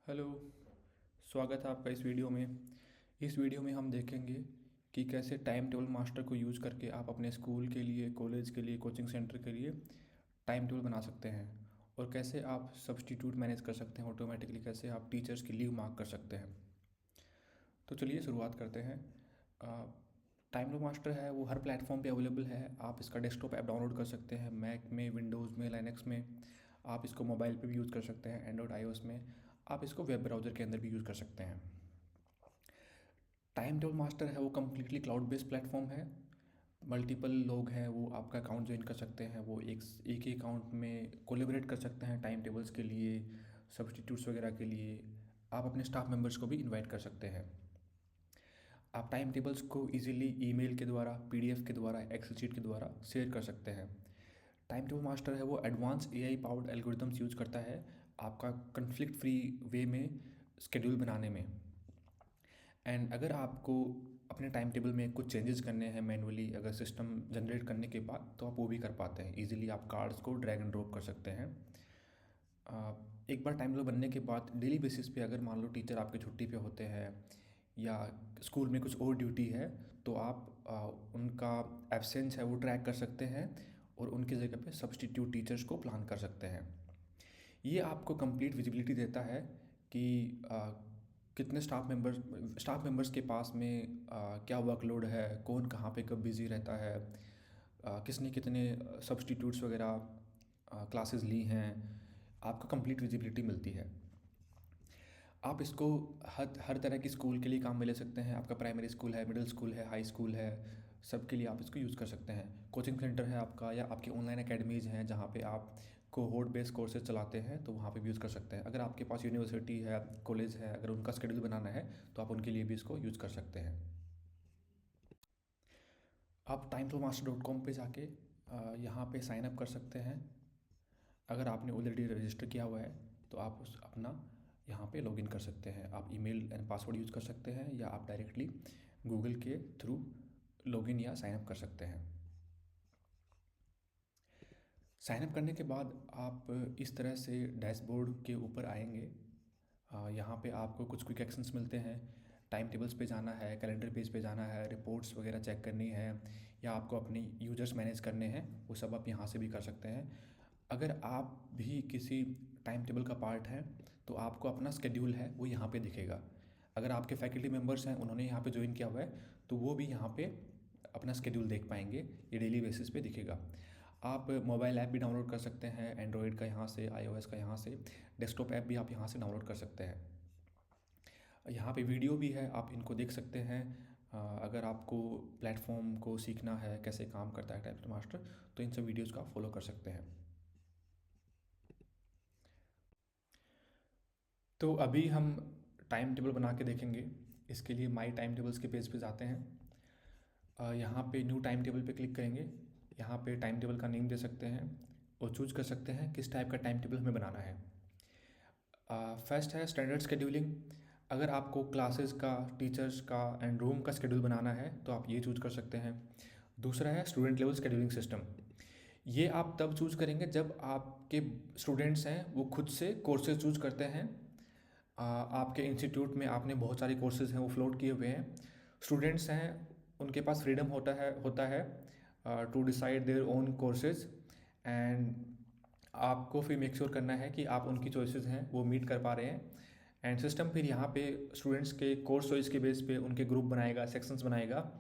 Hello. स्वागत है आपका इस वीडियो में। इस वीडियो में हम देखेंगे कि कैसे टाइम टेबल मास्टर को यूज़ करके आप अपने स्कूल के लिए, कॉलेज के लिए, कोचिंग सेंटर के लिए टाइम टेबल बना सकते हैं और कैसे आप सब्स्टिट्यूट मैनेज कर सकते हैं ऑटोमेटिकली, कैसे आप टीचर्स की लीव मार्क कर सकते हैं। तो चलिए शुरुआत करते हैं। टाइम टेबल मास्टर है वो हर प्लेटफॉर्म पे अवेलेबल है। आप इसका डेस्कटॉप ऐप डाउनलोड कर सकते हैं, मैक में, विंडोज़ में, लाइनक्स में। आप इसको मोबाइल पे भी यूज़ कर सकते हैं, एंड्रॉयड, आईओएस में। आप इसको वेब ब्राउज़र के अंदर भी यूज़ कर सकते हैं। टाइम टेबल मास्टर है वो कम्प्लीटली क्लाउड बेस्ड प्लेटफॉर्म है। मल्टीपल लोग हैं वो आपका अकाउंट ज्वाइन कर सकते हैं, वो एक ही अकाउंट में कोलेबरेट कर सकते हैं टाइम टेबल्स के लिए, सब्स्टिट्यूट्स वगैरह के लिए। आप अपने स्टाफ मेंबर्स को भी इनवाइट कर सकते हैं। आप टाइम टेबल्स को इजीली ईमेल के द्वारा, पीडीएफ के द्वारा, एक्सेल शीट के द्वारा शेयर कर सकते हैं। टाइम टेबल मास्टर है वो advance AI powered algorithms use करता है आपका कन्फ्लिक्ट फ्री वे में स्केड्यूल बनाने में। एंड अगर आपको अपने टाइम टेबल में कुछ चेंजेस करने हैं मैनुअली, अगर सिस्टम जनरेट करने के बाद, तो आप वो भी कर पाते हैं इजीली। आप कार्ड्स को ड्रैग एंड ड्रॉप कर सकते हैं। एक बार टाइम टेबल बनने के बाद डेली बेसिस पे अगर मान लो टीचर आपके छुट्टी पे होते हैं या स्कूल में कुछ और ड्यूटी है, तो आप उनका एब्सेंस है वो ट्रैक कर सकते हैं और उनकी जगह पे सब्स्टिट्यूट टीचर्स को प्लान कर सकते हैं। ये आपको कंप्लीट विजिबिलिटी देता है कि कितने स्टाफ मेंबर्स के पास में क्या वर्कलोड है, कौन कहाँ पे कब बिज़ी रहता है, किसने कितने सब्स्टिट्यूट्स वगैरह क्लासेस ली हैं। आपको कंप्लीट विजिबिलिटी मिलती है। आप इसको हर तरह की स्कूल के लिए काम में ले सकते हैं। आपका प्राइमरी स्कूल है, मिडिल स्कूल है, हाई स्कूल है, सब के लिए आप इसको यूज़ कर सकते हैं। कोचिंग सेंटर है आपका, या आपकी ऑनलाइन एकेडमीज़ हैं जहाँ पे आप कोहोर्ट बेस्ड कोर्सेज चलाते हैं, तो वहाँ पे भी यूज़ कर सकते हैं। अगर आपके पास यूनिवर्सिटी है, कॉलेज है, अगर उनका शेड्यूल बनाना है तो आप उनके लिए भी इसको यूज़ कर सकते हैं। आप timetomaster.com पे जाके यहाँ पे साइन अप कर सकते हैं। अगर आपने ऑलरेडी रजिस्टर किया हुआ है तो आप उस अपना यहाँ पे लॉगिन कर सकते हैं। आप ईमेल एंड पासवर्ड यूज़ कर सकते हैं, या आप डायरेक्टली गूगल के थ्रू लॉगिन या साइन अप कर सकते हैं। साइन अप करने के बाद आप इस तरह से डैशबोर्ड के ऊपर आएंगे। यहाँ पे आपको कुछ क्विक एक्शंस मिलते हैं। टाइम टेबल्स पे जाना है, कैलेंडर पेज पे जाना है, रिपोर्ट्स वगैरह चेक करनी है, या आपको अपने यूजर्स मैनेज करने हैं, वो सब आप यहाँ से भी कर सकते हैं। अगर आप भी किसी टाइम टेबल का पार्ट हैं तो आपको अपना स्केड्यूल है वो यहाँ पे दिखेगा। अगर आपके फैकल्टी मेंबर्स हैं, उन्होंने यहाँ पे ज्वाइन किया हुआ है, तो वो भी यहाँ पे अपना स्केड्यूल देख पाएंगे। ये डेली बेसिस पे दिखेगा। आप मोबाइल ऐप भी डाउनलोड कर सकते हैं, एंड्रॉयड का यहाँ से, आईओएस का यहाँ से। डेस्कटॉप ऐप भी आप यहाँ से डाउनलोड कर सकते हैं। यहाँ पे वीडियो भी है, आप इनको देख सकते हैं। अगर आपको प्लेटफॉर्म को सीखना है कैसे काम करता है टाइम मास्टर, तो इन सब वीडियोज़ को आप फॉलो कर सकते हैं। तो अभी हम टाइम टेबल बना के देखेंगे। इसके लिए माई टाइम टेबल्स के पेज पे जाते हैं। यहाँ पे न्यू टाइम टेबल पे क्लिक करेंगे। यहाँ पे टाइम टेबल का नेम दे सकते हैं और चूज कर सकते हैं किस टाइप का टाइम टेबल हमें बनाना है। फर्स्ट है स्टैंडर्ड शेड्यूलिंग। अगर आपको क्लासेस का, टीचर्स का एंड रूम का शेड्यूल बनाना है तो आप ये चूज कर सकते हैं। दूसरा है स्टूडेंट लेवल शेड्यूलिंग सिस्टम। ये आप तब चूज करेंगे जब आपके स्टूडेंट्स हैं वो खुद से कोर्सेज चूज करते हैं। आपके इंस्टीट्यूट में आपने बहुत सारे कोर्सेज हैं वो फ्लोट किए हुए हैं। स्टूडेंट्स हैं, उनके पास फ्रीडम होता है to decide their own courses. And आपको फिर मेक श्योर करना है कि आप उनकी चॉइसेस हैं वो मीट कर पा रहे हैं। एंड सिस्टम फिर यहाँ पे स्टूडेंट्स के कोर्स चॉइस के बेस पे उनके ग्रुप बनाएगा, सेक्शंस बनाएगा,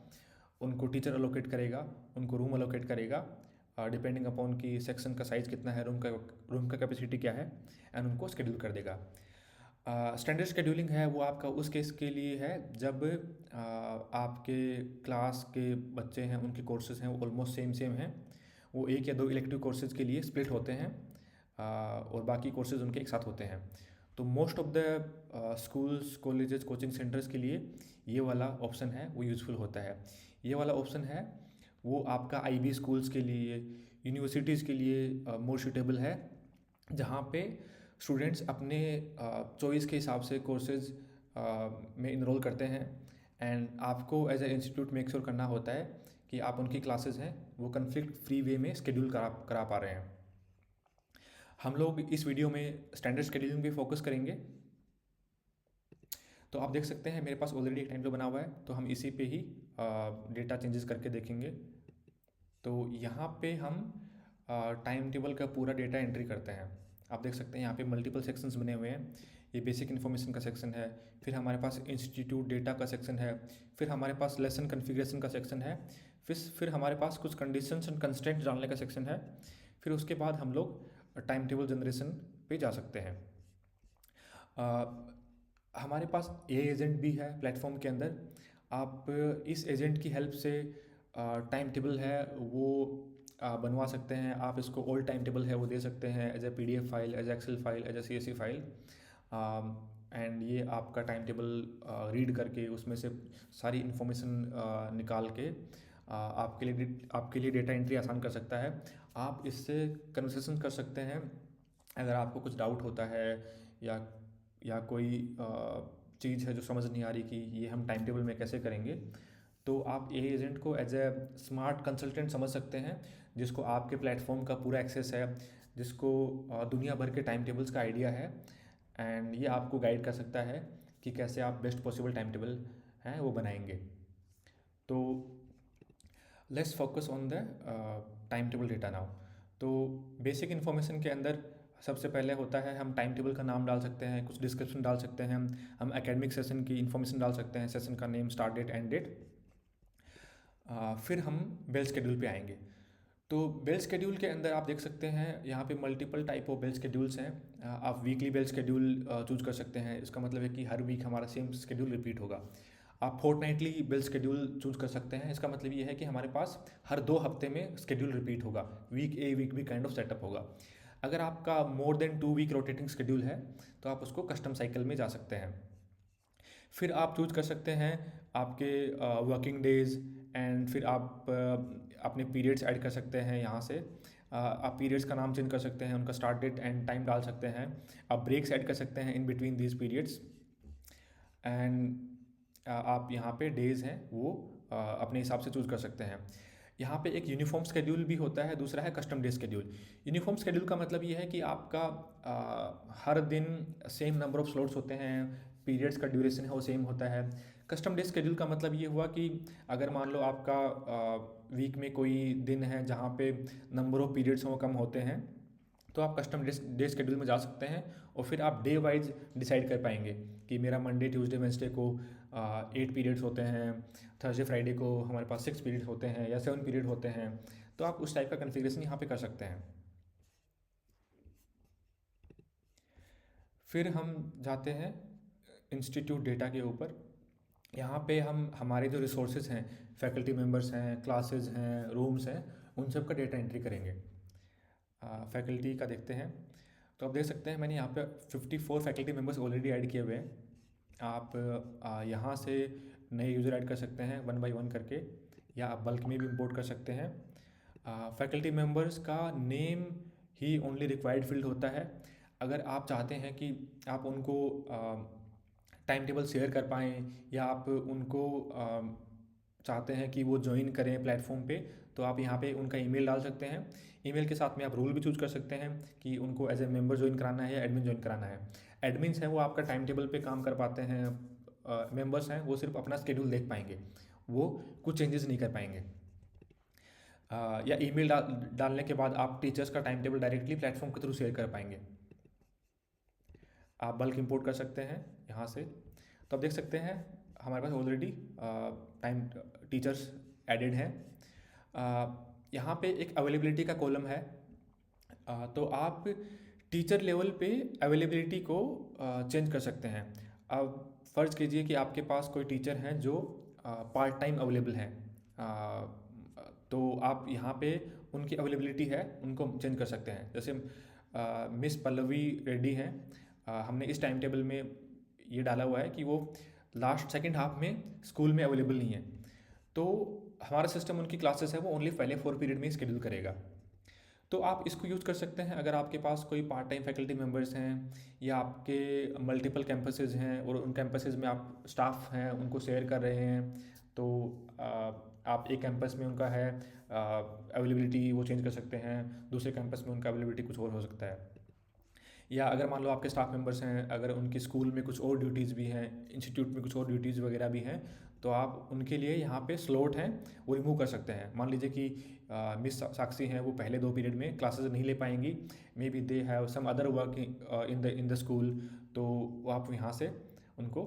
उनको टीचर अलोकेट करेगा, उनको रूम अलोकेट करेगा, डिपेंडिंग अपॉन कि सेक्शन का साइज़ कितना है, रूम का कैपेसिटी क्या है, एंड उनको शेड्यूल कर देगा। स्टैंडर्ड शेड्यूलिंग है वो आपका उस केस के लिए है जब आपके क्लास के बच्चे हैं, उनके कोर्सेज हैं वो ऑलमोस्ट सेम सेम हैं। वो एक या दो इलेक्टिव कोर्सेज के लिए स्प्लिट होते हैं, और बाकी कोर्सेज उनके एक साथ होते हैं। तो most of the schools, colleges, coaching centres के लिए ये वाला ऑप्शन है वो यूज़फुल होता है। ये वाला ऑप्शन है वो आपका आईबी स्कूल्स के लिए, यूनिवर्सिटीज़ के लिए मोर सूटेबल है, जहाँ पे स्टूडेंट्स अपने चॉइस के हिसाब से कोर्सेज में इनरोल करते हैं। एंड आपको as a institute make sure करना होता है कि आप उनकी क्लासेस हैं वो कन्फ्लिक्ट फ्री वे में शेड्यूल करा पा रहे हैं। हम लोग इस वीडियो में स्टैंडर्ड शेड्यूलिंग पे फोकस करेंगे। तो आप देख सकते हैं मेरे पास ऑलरेडी एक टाइम टेबल बना हुआ है, तो हम इसी पे ही डेटा चेंजेस करके देखेंगे। तो यहाँ पे हम टाइम टेबल का पूरा डेटा एंट्री करते हैं। आप देख सकते हैं यहाँ पे मल्टीपल सेक्शंस बने हुए हैं। ये बेसिक इन्फॉर्मेशन का सेक्शन है, फिर हमारे पास इंस्टीट्यूट डेटा का सेक्शन है, फिर हमारे पास लेसन कॉन्फ़िगरेशन का सेक्शन है, फिर हमारे पास कुछ कंडीशंस एंड कंस्ट्रेंट डालने का सेक्शन है। फिर उसके बाद हम लोग टाइम टेबल जनरेशन पे जा सकते हैं। हमारे पास ए एजेंट भी है प्लेटफॉर्म के अंदर। आप इस एजेंट की हेल्प से टाइम टेबल है वो बनवा सकते हैं। आप इसको ओल्ड टाइम टेबल है वो दे सकते हैं as a PDF file, as excel file, as a CSV file. And ये आपका टाइम टेबल रीड करके उसमें से सारी इन्फॉर्मेशन निकाल के आपके लिए डेटा एंट्री आसान कर सकता है। आप इससे कन्वर्सेशन कर सकते हैं अगर आपको कुछ डाउट होता है या कोई चीज़ है जो समझ नहीं आ रही कि ये हम टाइम टेबल में कैसे करेंगे, तो आप ए एजेंट को एज ए स्मार्ट कंसल्टेंट समझ सकते हैं, जिसको आपके प्लेटफॉर्म का पूरा एक्सेस है, जिसको दुनिया भर के टाइम टेबल्स का आइडिया है। एंड ये आपको गाइड कर सकता है कि कैसे आप बेस्ट पॉसिबल टाइम टेबल हैं वो बनाएंगे। तो let's focus on the time table data now. तो बेसिक इन्फॉर्मेशन के अंदर सबसे पहले होता है हम टाइम टेबल का नाम डाल सकते हैं, कुछ डिस्क्रिप्शन डाल सकते हैं, हम एकेडमिक सेशन की इन्फॉर्मेशन डाल सकते हैं, सेशन का name, start date, end date. फिर हम बेल स्केड्यूल पे आएंगे। तो बेल स्केड्यूल के अंदर आप देख सकते हैं यहाँ पे multiple type of bell schedules हैं। आप वीकली बेल स्केड्यूल चूज कर सकते हैं। इसका मतलब है कि हर वीक हमारा सेम स्केड्यूल रिपीट होगा। आप फोर्टनाइटली बेल स्केड्यूल चूज कर सकते हैं। इसका मतलब ये है कि हमारे पास हर 2 हफ्ते में स्केड्यूल रिपीट होगा, week A week B kind of setup होगा। अगर आपका more than 2 week rotating schedule है तो आप उसको कस्टम साइकिल में जा सकते हैं। फिर आप चूज कर सकते हैं आपके वर्किंग डेज, एंड फिर आप अपने पीरियड्स ऐड कर सकते हैं यहाँ से। आप पीरियड्स का नाम चेंज कर सकते हैं, उनका स्टार्ट डेट एंड टाइम डाल सकते हैं। आप ब्रेक्स ऐड कर सकते हैं in between these periods. And आप यहाँ पे डेज हैं वो अपने हिसाब से चूज कर सकते हैं। यहाँ पे एक यूनिफॉर्म स्केड्यूल भी होता है, दूसरा है custom day schedule. Uniform schedule का मतलब ये है कि आपका हर दिन सेम नंबर ऑफ स्लॉट्स होते हैं, पीरियड्स का ड्यूरेशन है वो सेम होता है। कस्टम डे स्केड्यूल का मतलब ये हुआ कि अगर मान लो आपका वीक में कोई दिन है जहाँ पे नंबर ऑफ पीरियड्स वो कम होते हैं, तो आप कस्टम डे स्केड्यूल में जा सकते हैं और फिर आप डे वाइज डिसाइड कर पाएंगे कि मेरा मंडे ट्यूसडे वेंसडे को 8 पीरियड्स होते हैं, थर्सडे फ्राइडे को हमारे पास 6 पीरियड होते हैं या 7 पीरियड होते हैं। तो आप उस टाइप का कन्फिग्रेशन यहाँ पे कर सकते हैं। फिर हम जाते हैं इंस्टीट्यूट डेटा के ऊपर। यहाँ पे हम हमारे जो रिसोर्सेज हैं, फैकल्टी मेम्बर्स हैं, क्लासेस हैं, रूम्स हैं, उन सब का डेटा एंट्री करेंगे। फैकल्टी का देखते हैं। तो आप देख सकते हैं मैंने यहाँ पे 54 फैकल्टी मेम्बर्स ऑलरेडी ऐड किए हुए हैं। आप यहाँ से नए यूज़र ऐड कर सकते हैं 1 बाय 1 करके, या आप बल्क में भी इंपोर्ट कर सकते हैं। फैकल्टी मेम्बर्स का नेम ही ओनली रिक्वायर्ड फील्ड होता है। अगर आप चाहते हैं कि आप उनको टाइम टेबल शेयर कर पाएँ, या आप उनको चाहते हैं कि वो ज्वाइन करें प्लेटफॉर्म पे, तो आप यहाँ पे उनका ईमेल डाल सकते हैं। ईमेल के साथ में आप रूल भी चूज कर सकते हैं कि उनको एज ए मेंबर ज्वाइन कराना है या एडमिन ज्वाइन कराना है। एडमिन्स हैं वो आपका टाइम टेबल पे काम कर पाते हैं, मेंबर्स हैं वो सिर्फ अपना स्केड्यूल देख पाएंगे, वो कुछ चेंजेस नहीं कर पाएंगे। या ईमेल डालने के बाद आप टीचर्स का टाइम टेबल डायरेक्टली प्लेटफॉर्म के थ्रू शेयर कर पाएंगे। आप बल्क इंपोर्ट कर सकते हैं यहाँ से। तो आप देख सकते हैं हमारे पास ऑलरेडी टाइम टीचर्स एडेड हैं। यहाँ पे एक अवेलेबिलिटी का कॉलम है। तो आप टीचर लेवल पे अवेलेबिलिटी को चेंज कर सकते हैं। अब फ़र्ज़ कीजिए कि आपके पास कोई टीचर हैं जो पार्ट टाइम अवेलेबल हैं, तो आप यहाँ पे उनकी अवेलेबिलिटी है उनको चेंज कर सकते हैं। जैसे मिस पल्लवी रेड्डी हैं, हमने इस टाइम टेबल में ये डाला हुआ है कि वो लास्ट सेकंड हाफ में स्कूल में अवेलेबल नहीं है, तो हमारा सिस्टम उनकी क्लासेस है वो ओनली पहले 4 पीरियड में स्केड्यूल करेगा। तो आप इसको यूज़ कर सकते हैं अगर आपके पास कोई पार्ट टाइम फैकल्टी मेम्बर्स हैं, या आपके मल्टीपल कैंपसेस हैं और उन कैंपसेस में आप स्टाफ हैं उनको शेयर कर रहे हैं। तो आप एक कैंपस में उनका है अवेलेबिलिटी वो चेंज कर सकते हैं, दूसरे कैंपस में उनका अवेलेबिलिटी कुछ और हो सकता है। या अगर मान लो आपके स्टाफ मेंबर्स हैं, अगर उनके स्कूल में कुछ और ड्यूटीज़ भी हैं, इंस्टीट्यूट में कुछ और ड्यूटीज़ वगैरह भी हैं, तो आप उनके लिए यहाँ पे स्लॉट हैं वो रिमूव कर सकते हैं। मान लीजिए कि मिस साक्षी हैं, वो पहले 2 पीरियड में क्लासेस नहीं ले पाएंगी, maybe they have some other work in the school, तो आप यहाँ से उनको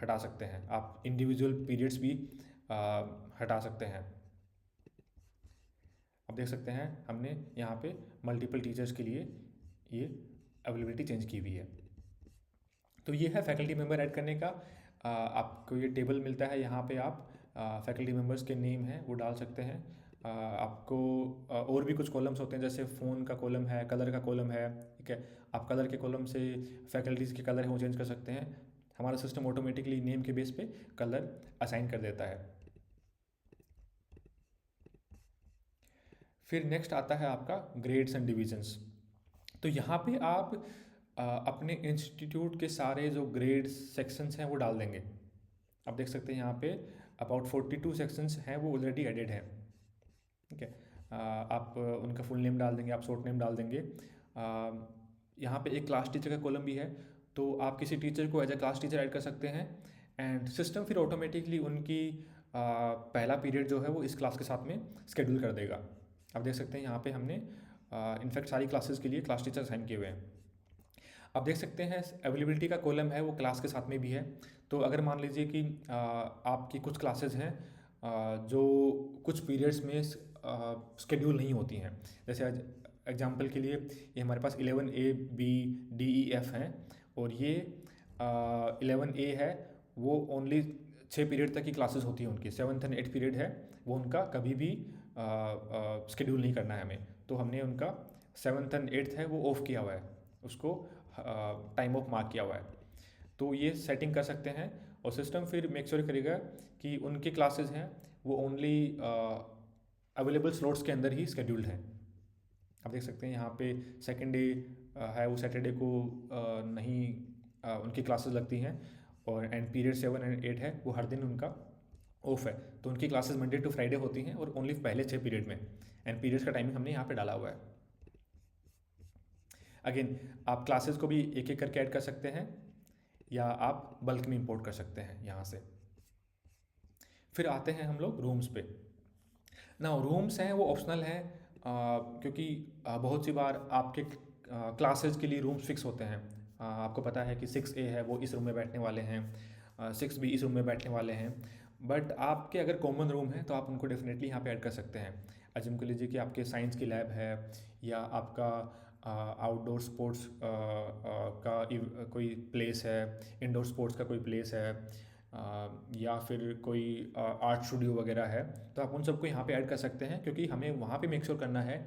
हटा सकते हैं। आप इंडिविजुअल पीरियड्स भी हटा सकते हैं। अब देख सकते हैं हमने यहाँ पे मल्टीपल टीचर्स के लिए ये अवेलेबिलिटी चेंज की हुई है। तो ये है फैकल्टी मेंबर ऐड करने का। आपको ये टेबल मिलता है, यहाँ पे आप फैकल्टी मेंबर्स के नेम हैं वो डाल सकते हैं। आपको और भी कुछ कॉलम्स होते हैं, जैसे फ़ोन का कॉलम है, कलर का कॉलम है, ठीक है। आप कलर के कॉलम से फैकल्टीज़ के कलर हैं वो चेंज कर सकते हैं। हमारा सिस्टम ऑटोमेटिकली नेम के बेस पे कलर असाइन कर देता है। फिर नेक्स्ट आता है आपका ग्रेड्स एंड डिविजन्स। तो यहाँ पे आप अपने इंस्टीट्यूट के सारे जो ग्रेड्स सेक्शंस हैं वो डाल देंगे। आप देख सकते हैं यहाँ पे अबाउट 42 सेक्शंस हैं वो ऑलरेडी एडेड हैं, ठीक है। आप उनका फुल नेम डाल देंगे, आप शॉर्ट नेम डाल देंगे। यहाँ पे एक क्लास टीचर का कॉलम भी है, तो आप किसी टीचर को as a class teacher add कर सकते हैं, एंड सिस्टम फिर ऑटोमेटिकली उनकी पहला पीरियड जो है वो इस क्लास के साथ में शेड्यूल कर देगा। आप देख सकते हैं यहाँ पे हमने इनफैक्ट सारी क्लासेस के लिए क्लास टीचर असाइन किए हुए हैं। आप देख सकते हैं अवेलेबिलिटी का कॉलम है वो क्लास के साथ में भी है। तो अगर मान लीजिए कि आपकी कुछ क्लासेस हैं जो कुछ पीरियड्स में शेड्यूल नहीं होती हैं, जैसे एग्जांपल के लिए ये हमारे पास 11A B D E F हैं, और ये 11A है वो ओनली 6 पीरियड तक की क्लासेस होती हैं उनकी, 7th एंड 8th पीरियड है वो उनका कभी भी शेड्यूल नहीं करना है हमें, तो हमने उनका 7th एंड 8th है वो ऑफ किया हुआ है, उसको टाइम ऑफ मार्क किया हुआ है। तो ये सेटिंग कर सकते हैं, और सिस्टम फिर मेक श्योर करेगा कि उनके क्लासेस हैं वो ओनली अवेलेबल स्लॉट्स के अंदर ही शेड्यूल्ड हैं। आप देख सकते हैं यहाँ पे सेकेंड डे है वो सैटरडे को नहीं उनकी क्लासेस लगती हैं, और एंड पीरियड 7 एंड 8 है वो हर दिन उनका ऑफ है, तो उनकी क्लासेस मंडे टू फ्राइडे होती हैं और ओनली पहले 6 पीरियड में, एंड पीरियड्स का टाइमिंग हमने यहाँ पे डाला हुआ है। अगेन आप क्लासेस को भी एक एक करके ऐड कर सकते हैं, या आप बल्क में इंपोर्ट कर सकते हैं यहाँ से। फिर आते हैं हम लोग रूम्स पे। ना रूम्स हैं वो ऑप्शनल हैं, क्योंकि बहुत सी बार आपके क्लासेस के लिए रूम्स फिक्स होते हैं। आपको पता है कि 6A है वो इस रूम में बैठने वाले हैं, 6B इस रूम में बैठने वाले हैं, बट आपके अगर कॉमन रूम है तो आप उनको डेफिनेटली यहाँ पे ऐड कर सकते हैं। अज्यूम कर लीजिए कि आपके साइंस की लैब है, या आपका आउटडोर स्पोर्ट्स का कोई प्लेस है, इंडोर स्पोर्ट्स का कोई प्लेस है, या फिर कोई आर्ट स्टूडियो वगैरह है, तो आप उन सबको यहाँ पे ऐड कर सकते हैं, क्योंकि हमें वहाँ पे मेक श्योर करना है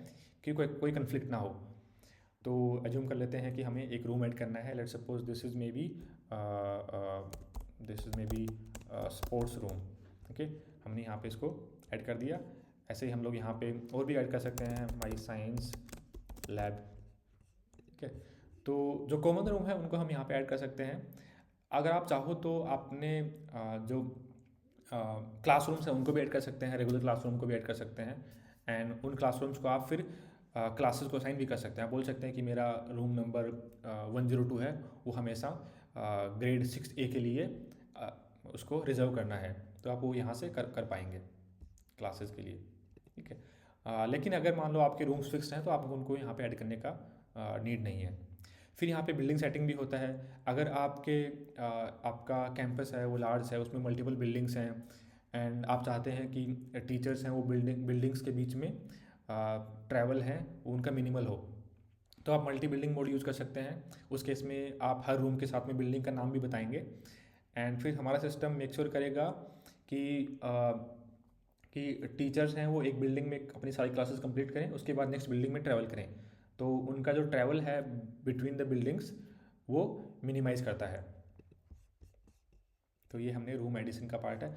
कि कोई कन्फ्लिक्ट ना हो। तो अज्यूम कर लेते हैं कि हमें एक रूम ऐड करना है, let's suppose this is may be sports room, okay. हमने यहाँ पे इसको ऐड कर दिया। ऐसे ही हम लोग यहाँ पे और भी ऐड कर सकते हैं, माई साइंस लैब, ठीक है। तो जो कॉमन रूम है उनको हम यहाँ पे ऐड कर सकते हैं। अगर आप चाहो तो आपने जो क्लासरूम्स हैं उनको भी ऐड कर सकते हैं, रेगुलर क्लासरूम को भी ऐड कर सकते हैं, एंड उन क्लासरूम्स को आप फिर क्लासेस को असाइन भी कर सकते हैं। आप बोल सकते हैं कि मेरा रूम नंबर 102 है, वो हमेशा ग्रेड 6A के लिए उसको रिजर्व करना है, तो आप वो यहाँ से कर पाएंगे क्लासेस के लिए, ठीक है। लेकिन अगर मान लो आपके रूम्स फिक्स हैं तो आप उनको यहाँ पे ऐड करने का नीड नहीं है। फिर यहाँ पे बिल्डिंग सेटिंग भी होता है। अगर आपका कैंपस है वो लार्ज है, उसमें मल्टीपल बिल्डिंग्स हैं, एंड आप चाहते हैं कि टीचर्स हैं वो बिल्डिंग्स के बीच में ट्रैवल है वो उनका मिनिमल हो, तो आप मल्टी बिल्डिंग मोड यूज़ कर सकते हैं। उस केस में आप हर रूम के साथ में बिल्डिंग का नाम भी बताएंगे, एंड फिर हमारा सिस्टम मेक श्योर करेगा कि टीचर्स हैं वो एक बिल्डिंग में अपनी सारी क्लासेस कंप्लीट करें, उसके बाद नेक्स्ट बिल्डिंग में ट्रैवल करें, तो उनका जो ट्रैवल है बिटवीन द बिल्डिंग्स वो मिनिमाइज़ करता है। तो ये हमने रूम एडिशन का पार्ट है।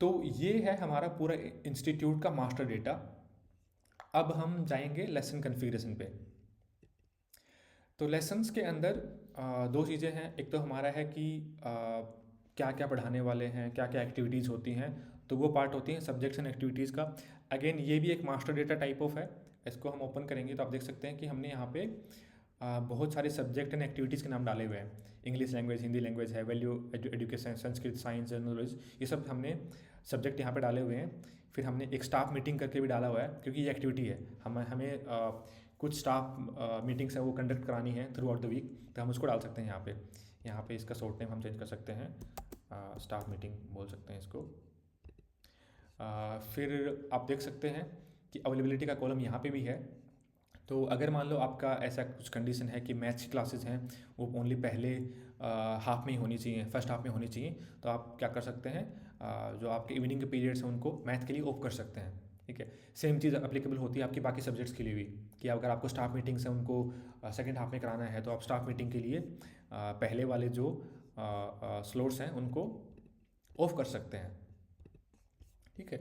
तो ये है हमारा पूरा इंस्टीट्यूट का मास्टर डेटा। अब हम जाएंगे लेसन कन्फिग्रेशन पे। तो लेसन्स के अंदर दो चीज़ें हैं, एक तो हमारा है कि क्या क्या पढ़ाने वाले हैं, क्या क्या एक्टिविटीज़ होती हैं, तो वो पार्ट होती हैं सब्जेक्ट्स एंड एक्टिविटीज़ का। अगेन ये भी एक मास्टर डेटा टाइप ऑफ है। इसको हम ओपन करेंगे तो आप देख सकते हैं कि हमने यहाँ पे बहुत सारे सब्जेक्ट एंड एक्टिविटीज़ के नाम डाले हुए हैं। इंग्लिश लैंग्वेज, हिंदी लैंग्वेज है, value education, Sanskrit, science, general knowledge, ये सब हमने सब्जेक्ट यहाँ पे डाले हुए हैं। फिर हमने एक स्टाफ मीटिंग करके भी डाला हुआ है, क्योंकि ये एक्टिविटी है, हमें कुछ स्टाफ मीटिंग्स हैं वो कंडक्ट करानी है थ्रू आउट द वीक, तो हम उसको डाल सकते हैं यहाँ पे। यहाँ पे इसका शॉर्ट नेम हम चेंज कर सकते हैं, स्टाफ मीटिंग बोल सकते हैं इसको। फिर आप देख सकते हैं कि अवेलेबिलिटी का कॉलम यहाँ पे भी है। तो अगर मान लो आपका ऐसा कुछ कंडीशन है कि मैथ्स की क्लासेस हैं वो ओनली पहले हाफ में ही होनी चाहिए, फर्स्ट हाफ में होनी चाहिए, तो आप क्या कर सकते हैं, जो आपके इवनिंग के पीरियड्स हैं उनको मैथ के लिए ऑफ कर सकते हैं। ठीक है, सेम चीज़ अप्लीकेबल होती है आपकी बाकी सब्जेक्ट्स के लिए भी, कि अगर आपको स्टाफ मीटिंग्स हैं उनको सेकेंड हाफ में कराना है, तो आप स्टाफ मीटिंग के लिए पहले वाले जो स्लॉट्स हैं उनको ऑफ कर सकते हैं। ठीक है,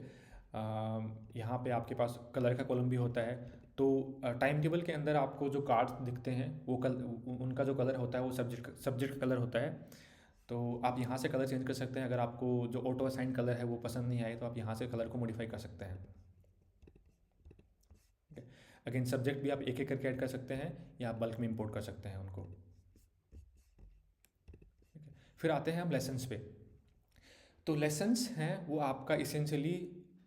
यहाँ पे आपके पास कलर का कॉलम भी होता है। तो टाइम टेबल के अंदर आपको जो कार्ड्स दिखते हैं वो उनका जो कलर होता है वो सब्जेक्ट कलर होता है। तो आप यहाँ से कलर चेंज कर सकते हैं। अगर आपको जो ऑटो असाइन कलर है वो पसंद नहीं आए तो आप यहाँ से कलर को मॉडिफाई कर सकते हैं। अगेन सब्जेक्ट भी आप एक एक करके ऐड कर सकते हैं या आप बल्क में इंपोर्ट कर सकते हैं उनको। फिर आते हैं हम लेसन्स पे। तो लेसन्स हैं वो आपका इसेंशियली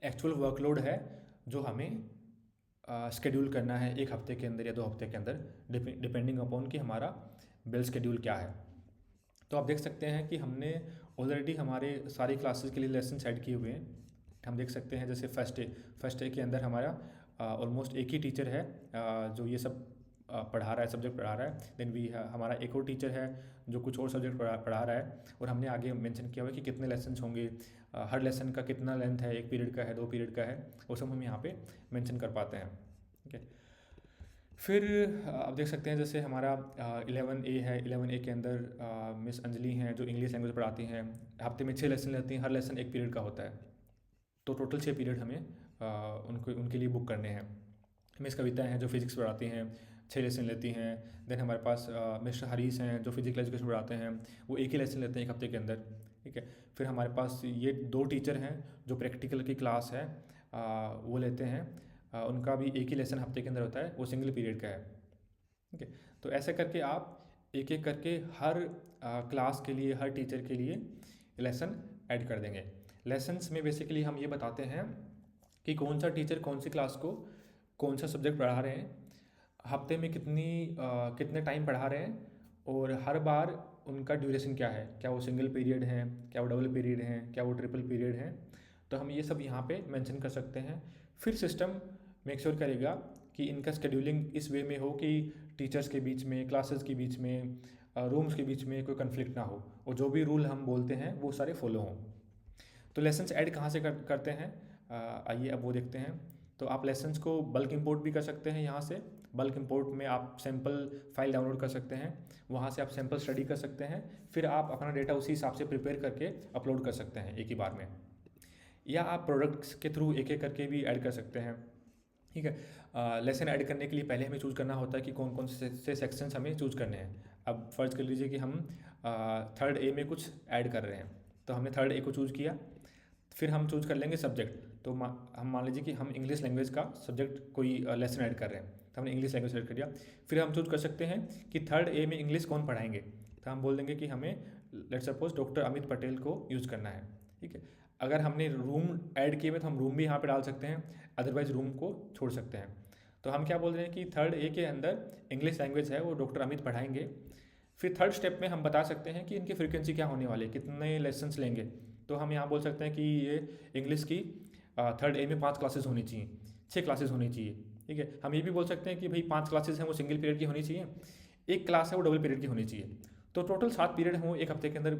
एक्चुअल वर्कलोड है जो हमें शेड्यूल करना है एक हफ्ते के अंदर या 2 हफ्ते के अंदर, डिपेंडिंग अपॉन कि हमारा बिल शेड्यूल क्या है। तो आप देख सकते हैं कि हमने ऑलरेडी हमारे सारी क्लासेस के लिए लेसन ऐड किए हुए हैं। हम देख सकते हैं जैसे फर्स्ट डे के अंदर हमारा ऑलमोस्ट एक ही टीचर है जो ये सब पढ़ा रहा है, सब्जेक्ट पढ़ा रहा है। देन भी हमारा एक और टीचर है जो कुछ और सब्जेक्ट पढ़ा रहा है, और हमने आगे मेंशन किया हुआ है कि कितने लेसन्स होंगे, हर लेसन का कितना लेंथ है, 1 पीरियड का है, 2 पीरियड का है, वो सब हम यहाँ पे मेंशन कर पाते हैं। ठीक है, फिर आप देख सकते हैं जैसे हमारा 11A है। 11A के अंदर मिस अंजलि हैं जो इंग्लिश लैंग्वेज पढ़ाती हैं। हफ्ते में 6 लेसन लेती हैं, हर लेसन 1 पीरियड का होता है, तो टोटल 6 पीरियड हमें उनके लिए बुक करने हैं। मिस कविता हैं जो फिजिक्स पढ़ाती हैं, 6 लेसन लेती हैं। देन हमारे पास मिस्टर हरीश हैं जो फिजिकल एजुकेशन पढ़ाते हैं, वो 1 ही लेसन लेते हैं 1 हफ्ते के अंदर। ठीक है, फिर हमारे पास ये 2 टीचर हैं जो प्रैक्टिकल की क्लास है वो लेते हैं, उनका भी 1 ही लेसन हफ्ते के अंदर होता है, वो सिंगल पीरियड का है। ठीक है, तो ऐसे करके आप एक एक करके हर क्लास के लिए, हर टीचर के लिए लेसन ऐड कर देंगे। लेसन्स में बेसिकली हम ये बताते हैं कि कौन सा टीचर कौन सी क्लास को कौन सा सब्जेक्ट पढ़ा रहे हैं, हफ्ते में कितने टाइम पढ़ा रहे हैं, और हर बार उनका ड्यूरेशन क्या है, क्या वो सिंगल पीरियड हैं, क्या वो डबल पीरियड हैं, क्या वो ट्रिपल पीरियड हैं। तो हम ये सब यहाँ पे मेंशन कर सकते हैं। फिर सिस्टम मेक श्योर करेगा कि इनका शेड्यूलिंग इस वे में हो कि टीचर्स के बीच में, क्लासेस के बीच में, रूम्स के बीच में कोई कन्फ्लिक्ट ना हो, और जो भी रूल हम बोलते हैं वो सारे फॉलो हों। तो लेसन्स ऐड कहाँ से करते हैं, आइए अब वो देखते हैं। तो आप लेसन्स को बल्क इंपोर्ट भी कर सकते हैं। यहाँ से बल्क इंपोर्ट में आप सैम्पल फाइल डाउनलोड कर सकते हैं, वहाँ से आप सैम्पल स्टडी कर सकते हैं, फिर आप अपना डेटा उसी हिसाब से प्रिपेयर करके अपलोड कर सकते हैं एक ही बार में, या आप प्रोडक्ट्स के थ्रू एक एक करके भी ऐड कर सकते हैं। ठीक है, लेसन ऐड करने के लिए पहले हमें चूज़ करना होता है कि कौन कौन से सेक्शंस हमें चूज़ करने हैं। अब फ़र्ज़ कर लीजिए कि हम 3rd A में कुछ ऐड कर रहे हैं, तो हमने 3rd A को चूज़ किया, फिर हम चूज़ कर लेंगे सब्जेक्ट। तो हम मान लीजिए कि हम इंग्लिश लैंग्वेज का सब्जेक्ट कोई लेसन ऐड कर रहे हैं, तो हमने इंग्लिश लैंग्वेज सेलेक्ट कर दिया। फिर हम चूज़ कर सकते हैं कि 3rd A में इंग्लिश कौन पढ़ाएंगे, तो हम बोल देंगे कि हमें let suppose doctor Amit Patel को यूज़ करना है। ठीक है, अगर हमने रूम ऐड किए हुए तो हम रूम भी यहाँ पे डाल सकते हैं, अदरवाइज रूम को छोड़ सकते हैं। तो हम क्या बोल रहे हैं कि 3rd A के अंदर इंग्लिश लैंग्वेज है वो डॉक्टर अमित पढ़ाएंगे। फिर 3rd स्टेप में हम बता सकते हैं कि इनकी फ्रीक्वेंसी क्या होने वाली है, कितने लेसन्स लेंगे। तो हम यहाँ बोल सकते हैं कि ये इंग्लिश की 3rd A में 5 क्लासेस होनी चाहिए, 6 क्लासेस होनी चाहिए। ठीक है, हम ये भी बोल सकते हैं कि भाई 5 क्लासेस हैं वो सिंगल पीरियड की होनी चाहिए, 1 क्लास है वो डबल पीरियड की होनी चाहिए। तो टोटल 7 पीरियड हों एक हफ्ते के अंदर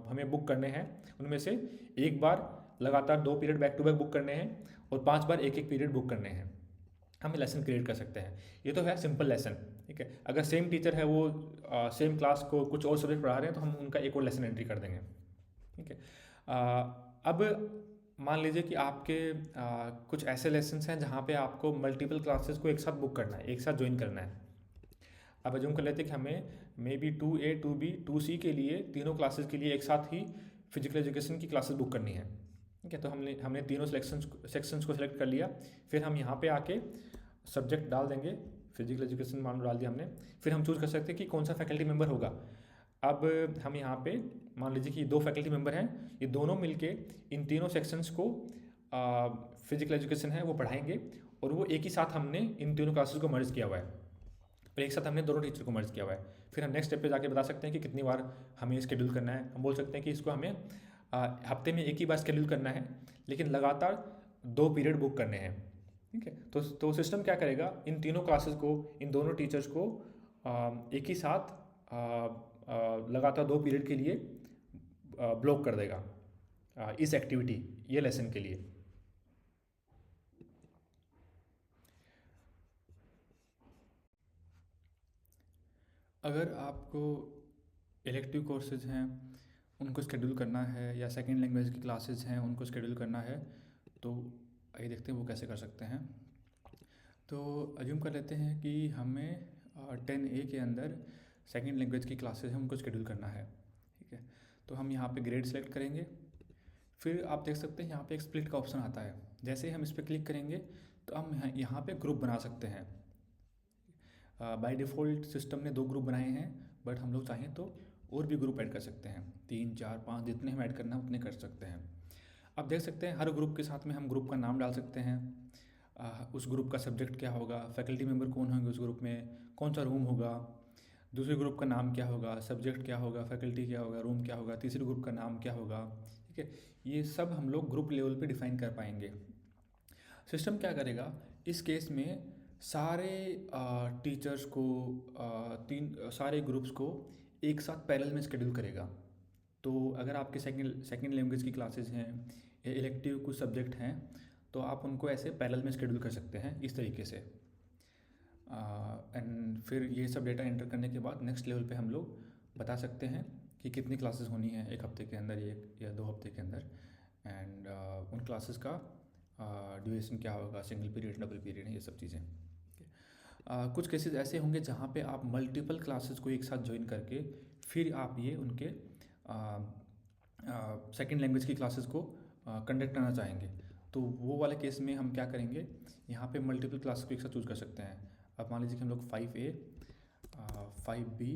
हमें बुक करने हैं, उनमें से एक बार लगातार 2 period back to back book करने हैं, और 5 बार एक एक पीरियड बुक करने हैं। हम लेसन क्रिएट कर सकते हैं। ये तो है सिंपल लेसन। ठीक है, अगर सेम टीचर है वो सेम क्लास को कुछ और सब्जेक्ट पढ़ा रहे हैं तो हम उनका एक और लेसन एंट्री कर देंगे। ठीक है, अब मान लीजिए कि आपके कुछ ऐसे लेसन्स हैं जहाँ पे आपको मल्टीपल क्लासेस को एक साथ बुक करना है, एक साथ ज्वाइन करना है। अब अज्यूम कर लेते हैं कि हमें may be 2A 2B 2C के लिए तीनों क्लासेस के लिए एक साथ ही फिजिकल एजुकेशन की क्लासेस बुक करनी है। ठीक है, तो हमने तीनों सेक्शंस को सिलेक्ट कर लिया। फिर हम यहाँ पे आके सब्जेक्ट डाल देंगे, फिजिकल एजुकेशन मान लो डाल दिया हमने। फिर हम चूज़ कर सकते हैं कि कौन सा फैकल्टी मेम्बर होगा। अब हम यहाँ पे मान लीजिए कि 2 फैकल्टी मेम्बर हैं, ये दोनों मिलके इन तीनों सेक्शंस को फिजिकल एजुकेशन है वो पढ़ाएंगे, और वो एक ही साथ हमने इन तीनों क्लासेस को मर्ज किया हुआ है, और एक साथ हमने दोनों टीचर को मर्ज किया हुआ है। फिर हम नेक्स्ट स्टेप पे जाके बता सकते हैं कि कितनी बार हमें स्केड्यूल करना है। हम बोल सकते हैं कि इसको हमें हफ्ते में एक ही बार स्केड्यूल करना है, लेकिन लगातार 2 पीरियड बुक करने हैं। ठीक है, तो सिस्टम क्या करेगा, इन तीनों क्लासेस को, इन दोनों टीचर्स को एक ही साथ लगातार 2 पीरियड के लिए ब्लॉक कर देगा इस एक्टिविटी, ये लेसन के लिए। अगर आपको इलेक्टिव कोर्सेज हैं उनको शेड्यूल करना है, या सेकेंड लैंग्वेज की क्लासेस हैं उनको शेड्यूल करना है, तो आइए देखते हैं वो कैसे कर सकते हैं। तो अज्यूम कर लेते हैं कि हमें 10A के अंदर सेकेंड लैंग्वेज की क्लासेस हैं उनको शेड्यूल करना है। ठीक है, तो हम यहाँ पे ग्रेड सेलेक्ट करेंगे। फिर आप देख सकते हैं यहाँ पे एक स्प्लिट का ऑप्शन आता है। जैसे ही हम इस पर क्लिक करेंगे तो हम यहाँ पे ग्रुप बना सकते हैं। बाय डिफ़ॉल्ट सिस्टम ने 2 ग्रुप बनाए हैं, बट हम लोग चाहें तो और भी ग्रुप ऐड कर सकते हैं, 3, 4, 5 जितने हम ऐड करना है उतने कर सकते हैं। अब देख सकते हैं हर ग्रुप के साथ में हम ग्रुप का नाम डाल सकते हैं, उस ग्रुप का सब्जेक्ट क्या होगा, फैकल्टी मेम्बर कौन होंगे उस ग्रुप में, कौन सा रूम होगा, दूसरे ग्रुप का नाम क्या होगा, सब्जेक्ट क्या होगा, फैकल्टी क्या होगा, रूम क्या होगा, तीसरे ग्रुप का नाम क्या होगा। ठीक है, ये सब हम लोग ग्रुप लेवल पे डिफाइन कर पाएंगे। सिस्टम क्या करेगा इस केस में, सारे टीचर्स को सारे ग्रुप्स को एक साथ पैरेलल में शेड्यूल करेगा। तो अगर आपके सेकंड लैंग्वेज की क्लासेस हैं या इलेक्टिव कुछ सब्जेक्ट हैं, तो आप उनको ऐसे पैरेलल में शेड्यूल कर सकते हैं इस तरीके से। एंड फिर ये सब डेटा एंटर करने के बाद नेक्स्ट लेवल पे हम लोग बता सकते हैं कि कितनी क्लासेस होनी है एक हफ्ते के अंदर, एक या 2 हफ्ते के अंदर, एंड उन क्लासेस का ड्यूरेशन क्या होगा, सिंगल पीरियड, डबल पीरियड, ये सब चीज़ें। कुछ केसेस ऐसे होंगे जहाँ पे आप मल्टीपल क्लासेस को एक साथ ज्वाइन करके फिर आप ये उनके सेकेंड लैंग्वेज की क्लासेस को कंडक्ट करना चाहेंगे, तो वो वाले केस में हम क्या करेंगे, यहाँ पे मल्टीपल क्लासेस को एक साथ चूज़ कर सकते हैं। अब मान लीजिए कि हम लोग 5A 5B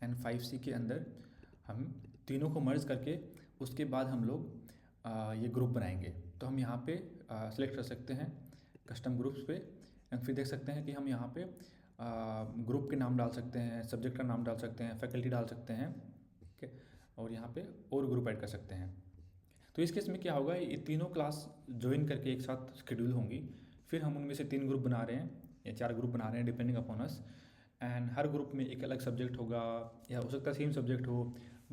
एंड 5C के अंदर हम तीनों को मर्ज करके उसके बाद हम लोग ये ग्रुप बनाएंगे। तो हम यहाँ पे सेलेक्ट कर सकते हैं कस्टम ग्रुप्स पे, एंड फिर देख सकते हैं कि हम यहाँ पे ग्रुप के नाम डाल सकते हैं, सब्जेक्ट का नाम डाल सकते हैं, फैकल्टी डाल सकते हैं। ठीक है, और यहाँ पे और ग्रुप ऐड कर सकते हैं। तो इस केस में क्या होगा, ये तीनों क्लास ज्वाइन करके एक साथ शेड्यूल होंगी। फिर हम उनमें से 3 ग्रुप बना रहे हैं या 4 ग्रुप बना रहे हैं depending upon us, and her group में एक अलग सब्जेक्ट होगा, या हो सकता है सेम सब्जेक्ट हो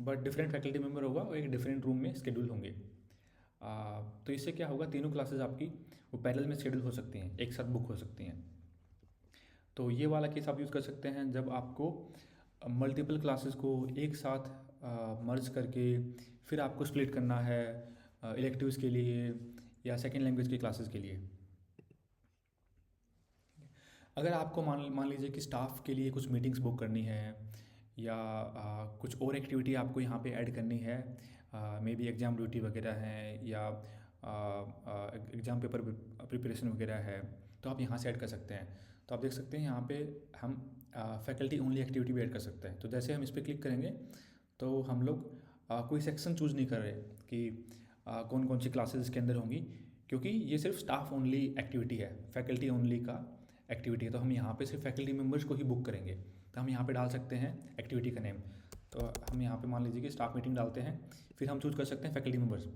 बट डिफरेंट फैकल्टी मेम्बर होगा और एक डिफरेंट रूम में शेड्यूल होंगे। तो इससे क्या होगा, तीनों क्लासेस आपकी वो पैरेलल में शेड्यूल हो सकती हैं, एक साथ बुक हो सकती हैं। तो ये वाला केस आप यूज़ कर सकते हैं जब आपको मल्टीपल क्लासेस को एक साथ मर्ज करके फिर आपको स्प्लिट करना है इलेक्टिव्स के लिए या सेकेंड लैंग्वेज की क्लासेस के लिए। अगर आपको मान लीजिए कि स्टाफ के लिए कुछ मीटिंग्स बुक करनी है, या कुछ और एक्टिविटी आपको यहाँ पे ऐड करनी है, मे बी एग्ज़ाम ड्यूटी वगैरह है, या एग्ज़ाम पेपर प्रिपरेशन वगैरह है, तो आप यहाँ से ऐड कर सकते हैं। तो आप देख सकते हैं यहाँ पे हम फैकल्टी ओनली एक्टिविटी भी ऐड कर सकते हैं। तो जैसे हम इस पर क्लिक करेंगे तो हम लोग कोई सेक्शन चूज़ नहीं कर रहे कि कौन कौन सी क्लासेस इसके अंदर होंगी, क्योंकि ये सिर्फ स्टाफ ओनली एक्टिविटी है, फैकल्टी ओनली का एक्टिविटी है। तो हम यहाँ पे सिर्फ फैकल्टी मेम्बर्स को ही बुक करेंगे। तो हम यहाँ पे डाल सकते हैं एक्टिविटी का नेम। तो हम यहाँ पे मान लीजिए कि स्टाफ मीटिंग डालते हैं, फिर हम चूज़ कर सकते हैं फैकल्टी मेम्बर्स।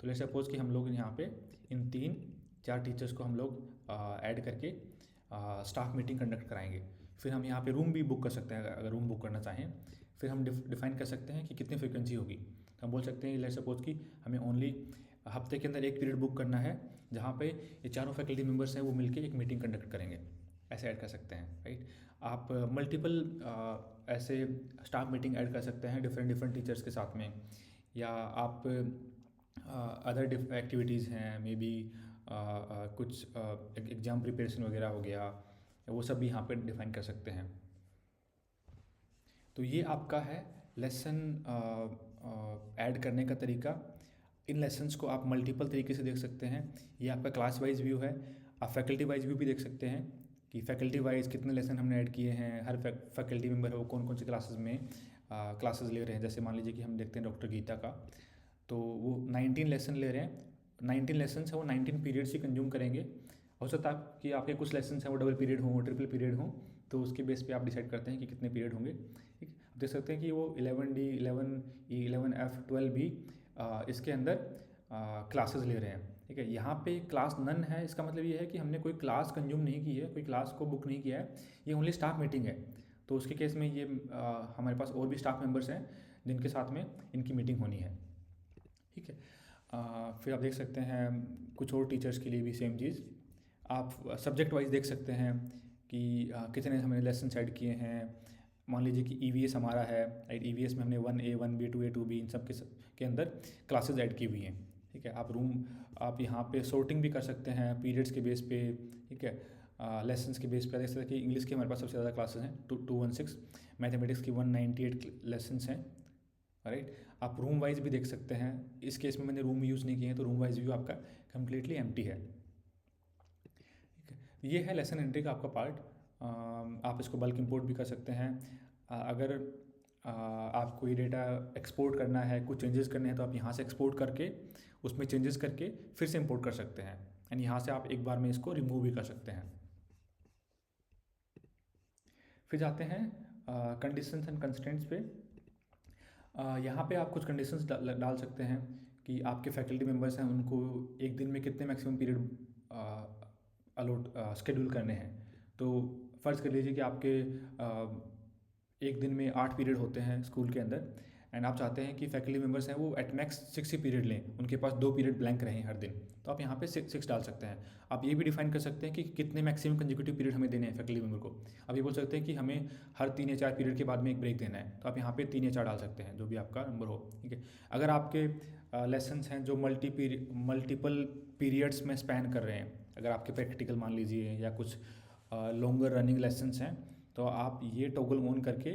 तो लेट्स सपोज कि हम लोग यहाँ पे इन 3-4 टीचर्स को हम लोग ऐड करके स्टाफ मीटिंग कंडक्ट कराएंगे। फिर हम यहाँ पे रूम भी बुक कर सकते हैं अगर रूम बुक करना चाहें। फिर हम डिफाइन कर सकते हैं कि कितनी फ्रिक्वेंसी होगी। तो हम बोल सकते हैं लेट्स सपोज कि हमें ओनली हफ्ते के अंदर एक पीरियड बुक करना है जहाँ पे ये चारों फैकल्टी मेम्बर्स हैं वो मिलके एक मीटिंग कंडक्ट करेंगे, ऐसे ऐड कर सकते हैं, राइट। आप मल्टीपल ऐसे स्टाफ मीटिंग ऐड कर सकते हैं डिफरेंट टीचर्स के साथ में, या आप अदर एक्टिविटीज़ हैं, मे बी कुछ एग्ज़ाम प्रिपरेशन वगैरह हो गया, वो सब भी यहाँ पे डिफाइन कर सकते हैं। तो ये आपका है लेसन ऐड करने का तरीका। इन लेसन्स को आप मल्टीपल तरीके से देख सकते हैं। ये आपका क्लास वाइज व्यू है। आप फैकल्टी वाइज व्यू भी देख सकते हैं कि फैकल्टी वाइज कितने लेसन हमने ऐड किए हैं, हर फैकल्टी मेम्बर है वो कौन कौन सी क्लासेस में क्लासेस ले रहे हैं। जैसे मान लीजिए कि हम देखते हैं डॉक्टर गीता का, तो वो 19 लेसन ले रहे हैं, 19 लेसन है वो 19 पीरियड्स ही कंज्यूम करेंगे। हो सकता है कि आपके कुछ लेसन हैं वो डबल पीरियड हों, ट्रिपल पीरियड हों, तो उसके बेस पे आप डिसाइड करते हैं कि कितने पीरियड होंगे। ठीक, आप देख सकते हैं कि वो 11D, 11E, 11F, 12B इसके अंदर क्लासेस ले रहे हैं। ठीक है, यहाँ पे क्लास नन है, इसका मतलब ये है कि हमने कोई क्लास कंज्यूम नहीं की है, कोई क्लास को बुक नहीं किया है, ये ओनली स्टाफ मीटिंग है। तो उसके केस में ये हमारे पास और भी स्टाफ मेंबर्स हैं जिनके साथ में इनकी मीटिंग होनी है। ठीक है, फिर आप देख सकते हैं कुछ और टीचर्स के लिए भी सेम चीज़ आप सब्जेक्ट वाइज देख सकते हैं कि कितने हमने लेसन ऐड किए हैं। मान लीजिए कि EVS हमारा है, राइट, EVS में हमने 1A, 1B, 2A, 2B इन सब के अंदर क्लासेस ऐड की हुई हैं। ठीक है, आप यहाँ पे सॉर्टिंग भी कर सकते हैं पीरियड्स के बेस पे। ठीक है, लेसन्स के बेस पे देख सकते हैं कि इंग्लिश की हमारे पास सबसे ज़्यादा क्लासेस हैं 216, मैथमेटिक्स की 198 लेसन्स हैं, राइट। आप रूम वाइज भी देख सकते हैं, इस केस में मैंने रूम यूज़ नहीं किए हैं तो रूम वाइज व्यू आपका कम्प्लीटली एम्प्टी है। ये है लेसन एंट्री का आपका पार्ट। आप इसको बल्क इंपोर्ट भी कर सकते हैं। अगर आपको ये डेटा एक्सपोर्ट करना है, कुछ चेंजेस करने हैं, तो आप यहाँ से एक्सपोर्ट करके उसमें चेंजेस करके फिर से इंपोर्ट कर सकते हैं, एंड यहाँ से आप एक बार में इसको रिमूव भी कर सकते हैं। फिर जाते हैं कंडीशंस एंड कंस्ट्रेंट्स पे। यहाँ पे आप कुछ कंडीशंस डाल सकते हैं कि आपके फैकल्टी मेम्बर्स हैं उनको एक दिन में कितने मैक्सिमम पीरियड अलॉट शेड्यूल करने हैं। तो फ़र्ज़ कर लीजिए कि आपके एक दिन में 8 पीरियड होते हैं स्कूल के अंदर, एंड आप चाहते हैं कि फैकल्टी मेम्बर्स हैं वो एट मैक्स 60 पीरियड लें, उनके पास 2 पीरियड ब्लैंक रहें हर दिन, तो आप यहाँ पे 6 डाल सकते हैं। आप ये भी डिफाइन कर सकते हैं कि कितने मैक्सिमम कंसेक्यूटिव पीरियड हमें देने हैं फैकल्टी मेम्बर को। आप ये बोल सकते हैं कि हमें हर 3 या 4 पीरियड के बाद में एक ब्रेक देना है, तो आप यहाँ पे 3 या 4 डाल सकते हैं, जो भी आपका नंबर हो। ठीक है, अगर आपके लेसन्स हैं जो मल्टीपल पीरियड्स में स्पैन कर रहे हैं, अगर आपके प्रैक्टिकल मान लीजिए या कुछ लॉन्गर रनिंग लेसन्स हैं, तो आप ये टॉगल ऑन करके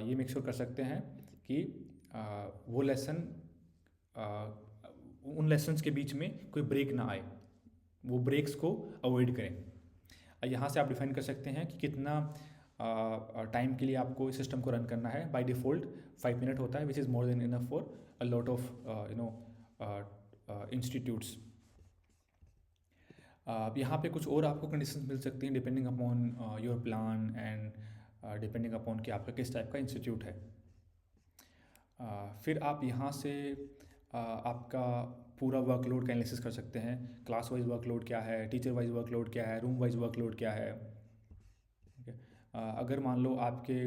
ये मेक श्योर कर सकते हैं कि वो लेसन उन लेसन्स के बीच में कोई ब्रेक ना आए, वो ब्रेक्स को अवॉइड करें। यहाँ से आप डिफाइन कर सकते हैं कि कितना टाइम के लिए आपको इस सिस्टम को रन करना है। बाय डिफ़ॉल्ट 5 मिनट होता है, which is more than enough for a lot of institutes. यहाँ पे कुछ और आपको कंडीशंस मिल सकती हैं depending upon your plan and depending upon कि आपका किस टाइप का इंस्टीट्यूट है। फिर आप यहाँ से आपका पूरा वर्कलोड का एनालिसिस कर सकते हैं। क्लास वाइज वर्कलोड क्या है, टीचर वाइज वर्कलोड क्या है, रूम वाइज वर्कलोड क्या है। ठीक है, अगर मान लो आपके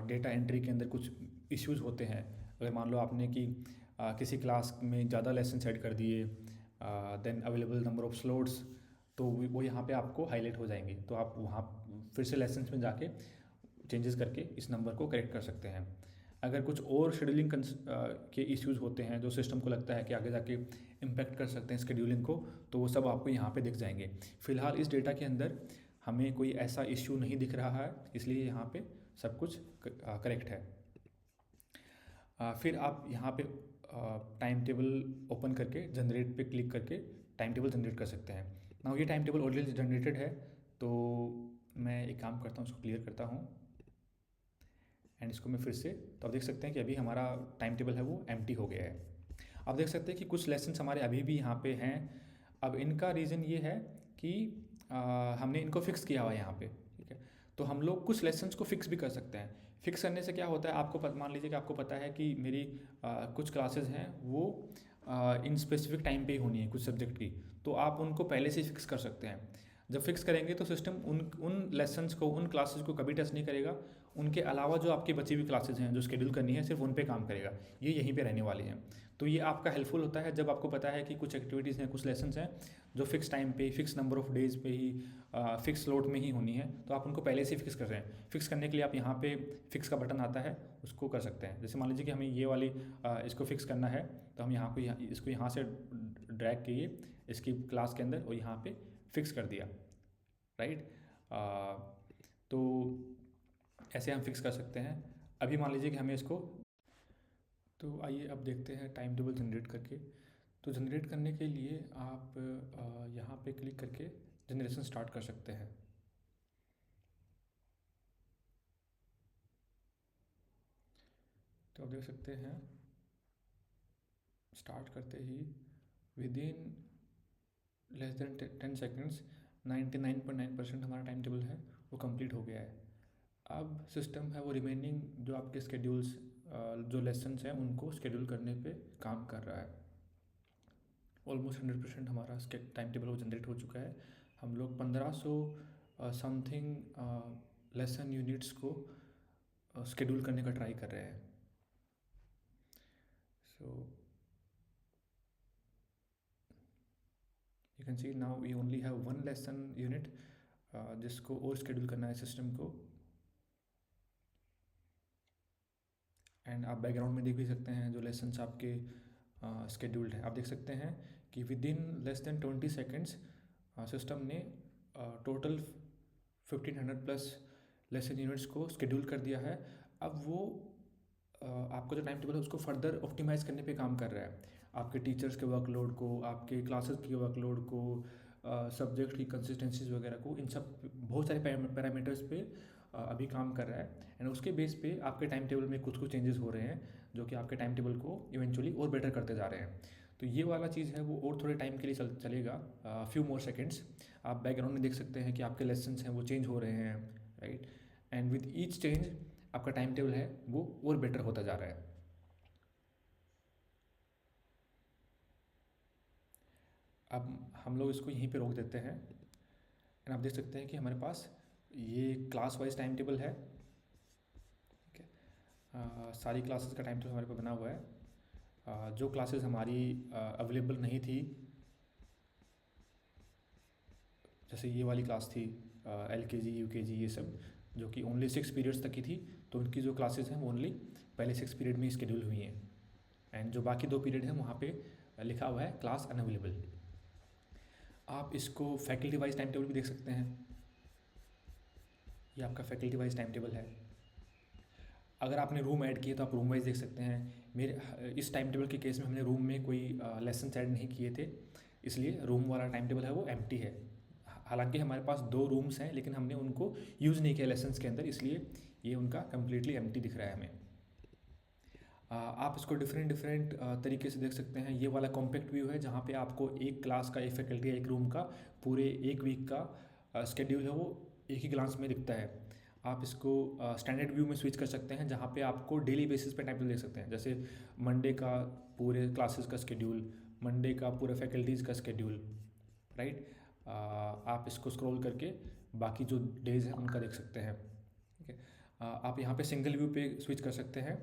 डेटा एंट्री के अंदर कुछ इश्यूज होते हैं, अगर मान लो आपने कि किसी क्लास में ज़्यादा लेसन ऐड कर दिए, then available number of slots, तो वो यहाँ पे आपको हाईलाइट हो जाएंगे, तो आप वहाँ फिर से लेसन्स में जाके चेंजेस करके इस नंबर को करेक्ट कर सकते हैं। अगर कुछ और शेड्यूलिंग के इश्यूज होते हैं जो सिस्टम को लगता है कि आगे जाके इम्पेक्ट कर सकते हैं शेड्यूलिंग को, तो वो सब आपको यहाँ पे दिख जाएंगे। फिलहाल इस डेटा के अंदर हमें कोई ऐसा इश्यू नहीं दिख रहा है, इसलिए यहाँ पे सब कुछ करेक्ट है। फिर आप यहाँ पे टाइम टेबल ओपन करके जनरेट पे क्लिक करके टाइम टेबल जनरेट कर सकते हैं। नाउ ये टाइम टेबल ऑलरेडी जनरेटेड है, तो मैं एक काम करता हूँ, उसको क्लियर करता हूँ एंड इसको मैं फिर से, तो आप देख सकते हैं कि अभी हमारा टाइम टेबल है वो एम्प्टी हो गया है। आप देख सकते हैं कि कुछ लेसन्स हमारे अभी भी यहाँ पे हैं। अब इनका रीज़न ये है कि हमने इनको फिक्स किया हुआ है यहाँ पे। ठीक है, तो हम लोग कुछ लेसन्स को फिक्स भी कर सकते हैं। फिक्स करने से क्या होता है, आपको मान लीजिए कि आपको पता है कि मेरी कुछ क्लासेस हैं वो इन स्पेसिफिक टाइम पे ही होनी है कुछ सब्जेक्ट की, तो आप उनको पहले से ही फिक्स कर सकते हैं। जब फिक्स करेंगे तो सिस्टम उन लेसन्स को, उन क्लासेस को कभी टच नहीं करेगा। उनके अलावा जो आपकी बची हुई क्लासेस हैं जो शेड्यूल करनी है, सिर्फ उन पे काम करेगा, ये यहीं पे रहने वाली हैं। तो ये आपका हेल्पफुल होता है जब आपको पता है कि कुछ एक्टिविटीज़ हैं, कुछ लेसन्स हैं जो फिक्स टाइम पे, फिक्स नंबर ऑफ डेज पे ही, फिक्स स्लॉट में ही होनी है, तो आप उनको पहले से फिक्स कर रहे हैं। फिक्स करने के लिए आप यहाँ पे फिक्स का बटन आता है, उसको कर सकते हैं। जैसे मान लीजिए कि हमें ये वाली इसको फिक्स करना है, तो हम इसको यहाँ से ड्रैग किए इसकी क्लास के अंदर और यहाँ पे फिक्स कर दिया, राइट। तो ऐसे हम फिक्स कर सकते हैं। अभी मान लीजिए कि हमें इसको, तो आइए अब देखते हैं टाइम टेबल जनरेट करके। तो जनरेट करने के लिए आप यहाँ पे क्लिक करके जनरेशन स्टार्ट कर सकते हैं। तो आप देख सकते हैं स्टार्ट करते ही within less than 10 seconds 99.9% हमारा टाइम टेबल है वो कंप्लीट हो गया है। अब सिस्टम है वो रिमेनिंग जो आपके स्केड्यूल्स जो लेसन्स हैं उनको स्केड्यूल करने पे काम कर रहा है। ऑलमोस्ट 100% हमारा टाइम टेबल वो जनरेट हो चुका है। हम लोग 1500 समथिंग लेसन यूनिट्स को स्केड्यूल करने का ट्राई कर रहे हैं। So you can see now we only have 1 lesson unit जिसको और स्केड्यूल करना है सिस्टम को। एंड आप बैकग्राउंड में देख भी सकते हैं जो लेसन्स आपके स्केड्यूल्ड है। आप देख सकते हैं कि with in less then 20 seconds system ने टोटल 1500 प्लस लेसन यूनिट्स को स्केड्यूल कर दिया है। अब वो आपका जो टाइम टेबल है उसको फर्दर ऑप्टिमाइज़ करने पे काम कर रहा है। आपके टीचर्स के वर्कलोड को, आपके क्लासेस के वर्कलोड को, सब्जेक्ट की कंसिस्टेंसीज वगैरह को, इन सब बहुत सारे पैरामीटर्स पे अभी काम कर रहा है। एंड उसके बेस पे आपके टाइम टेबल में कुछ चेंजेस हो रहे हैं जो कि आपके टाइम टेबल को इवेंचुअली और बेटर करते जा रहे हैं। तो ये वाला चीज़ है वो और थोड़े टाइम के लिए चलेगा, फ्यू मोर सेकेंड्स। आप बैकग्राउंड में देख सकते हैं कि आपके लेसन्स हैं वो चेंज हो रहे हैं, right. And with each change आपका टाइम टेबल है वो और बेटर होता जा रहा है। अब हम लोग इसको यहीं पे रोक देते हैं। एंड आप देख सकते हैं कि हमारे पास ये क्लास वाइज टाइम टेबल है, ठीक है। सारी क्लासेस का टाइम टेबल हमारे पास बना हुआ है। जो क्लासेस हमारी अवेलेबल नहीं थी, जैसे ये वाली क्लास थी LKG UKG ये सब, जो कि ओनली 6 पीरियड्स तक की थी, तो उनकी जो क्लासेस हैं वो ओनली पहले 6 पीरियड में स्केड्यूल हुई हैं। एंड जो बाकी 2 पीरियड हैं वहाँ पे लिखा हुआ है क्लास अनअवेलेबल। आप इसको फैकल्टी वाइज टाइम टेबल भी देख सकते हैं। ये आपका फैकल्टी वाइज टाइम टेबल है। अगर आपने रूम ऐड किए तो आप रूम वाइज देख सकते हैं। मेरे इस टाइम टेबल के केस में हमने रूम में कोई लेसन ऐड नहीं किए थे, इसलिए रूम वाला टाइम टेबल है वो एम्प्टी है। हालांकि हमारे पास 2 रूम्स हैं लेकिन हमने उनको यूज़ नहीं किया लेसन्स के अंदर, इसलिए ये उनका कम्प्लीटली एम्प्टी दिख रहा है हमें। आप इसको डिफरेंट तरीके से देख सकते हैं। ये वाला कॉम्पैक्ट व्यू है जहाँ पे आपको एक क्लास का, एक फैकल्टी का, एक रूम का पूरे एक वीक का स्केड्यूल है वो एक ही ग्लांस में दिखता है। आप इसको स्टैंडर्ड व्यू में स्विच कर सकते हैं जहाँ पे आपको डेली बेसिस पे टाइम टेबल देख सकते हैं। जैसे मंडे का पूरे क्लासेस का स्केड्यूल, मंडे का पूरे फैकल्टीज़ का स्केड्यूल, राइट। आप इसको स्क्रॉल करके बाकी जो डेज हैं उनका देख सकते हैं, ठीक है। आप यहाँ पे सिंगल व्यू पे स्विच कर सकते हैं,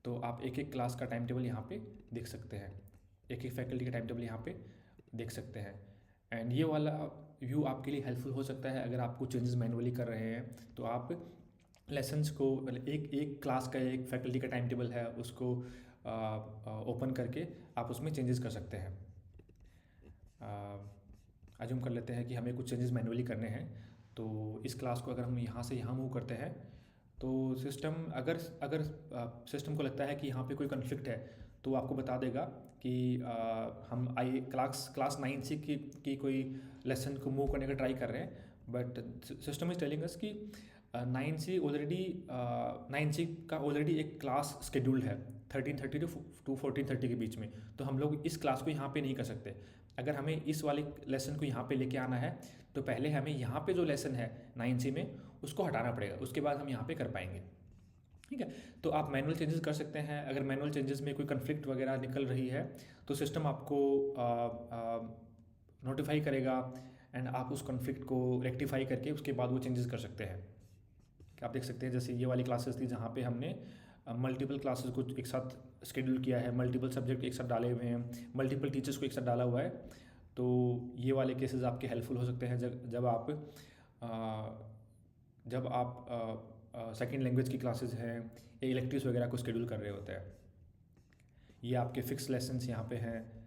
तो आप एक एक क्लास का टाइम टेबल यहाँ पे देख सकते हैं, एक एक फैकल्टी का टाइम टेबल यहाँ पे देख सकते हैं। एंड ये वाला व्यू आपके लिए हेल्पफुल हो सकता है अगर आप कुछ चेंजेस मैनुअली कर रहे हैं, तो आप लेसन्स को एक एक क्लास का, एक फैकल्टी का टाइम टेबल है उसको ओपन करके आप उसमें चेंजेस कर सकते हैं। अज्यूम कर लेते हैं कि हमें कुछ चेंजेस मैनुअली करने हैं, तो इस क्लास को अगर हम यहाँ से यहाँ मूव करते हैं तो सिस्टम अगर अगर सिस्टम को लगता है कि यहाँ पे कोई कन्फ्लिक्ट है तो आपको बता देगा कि हम क्लास 9C की कोई लेसन को मूव करने का ट्राई कर रहे हैं, but system is telling us कि 9C का ऑलरेडी एक क्लास स्केड्यूल्ड है 13:30 to 14:30 के बीच में, तो हम लोग इस क्लास को यहाँ पे नहीं कर सकते। अगर हमें इस वाले लेसन को यहाँ पे लेके आना है तो पहले हमें यहाँ पे जो लेसन है 9C में उसको हटाना पड़ेगा, उसके बाद हम यहाँ पे कर पाएंगे, ठीक है। तो आप मैनुअल चेंजेस कर सकते हैं। अगर मैनुअल चेंजेस में कोई कन्फ्लिक्ट वगैरह निकल रही है तो सिस्टम आपको नोटिफाई करेगा एंड आप उस कन्फ्लिक्ट को रेक्टिफाई करके उसके बाद वो चेंजेस कर सकते हैं। आप देख सकते हैं जैसे ये वाली क्लासेस थी जहाँ पे हमने मल्टीपल क्लासेस को एक साथ स्केड्यूल किया है, मल्टीपल सब्जेक्ट एक साथ डाले हुए हैं, मल्टीपल टीचर्स को एक साथ डाला हुआ है। तो ये वाले केसेस आपके हेल्पफुल हो सकते हैं जब आप सेकेंड लैंग्वेज की क्लासेस हैं या इलेक्टिव्स वगैरह को स्केड्यूल कर रहे होते हैं। ये आपके फिक्स लेसन्स यहाँ पे हैं।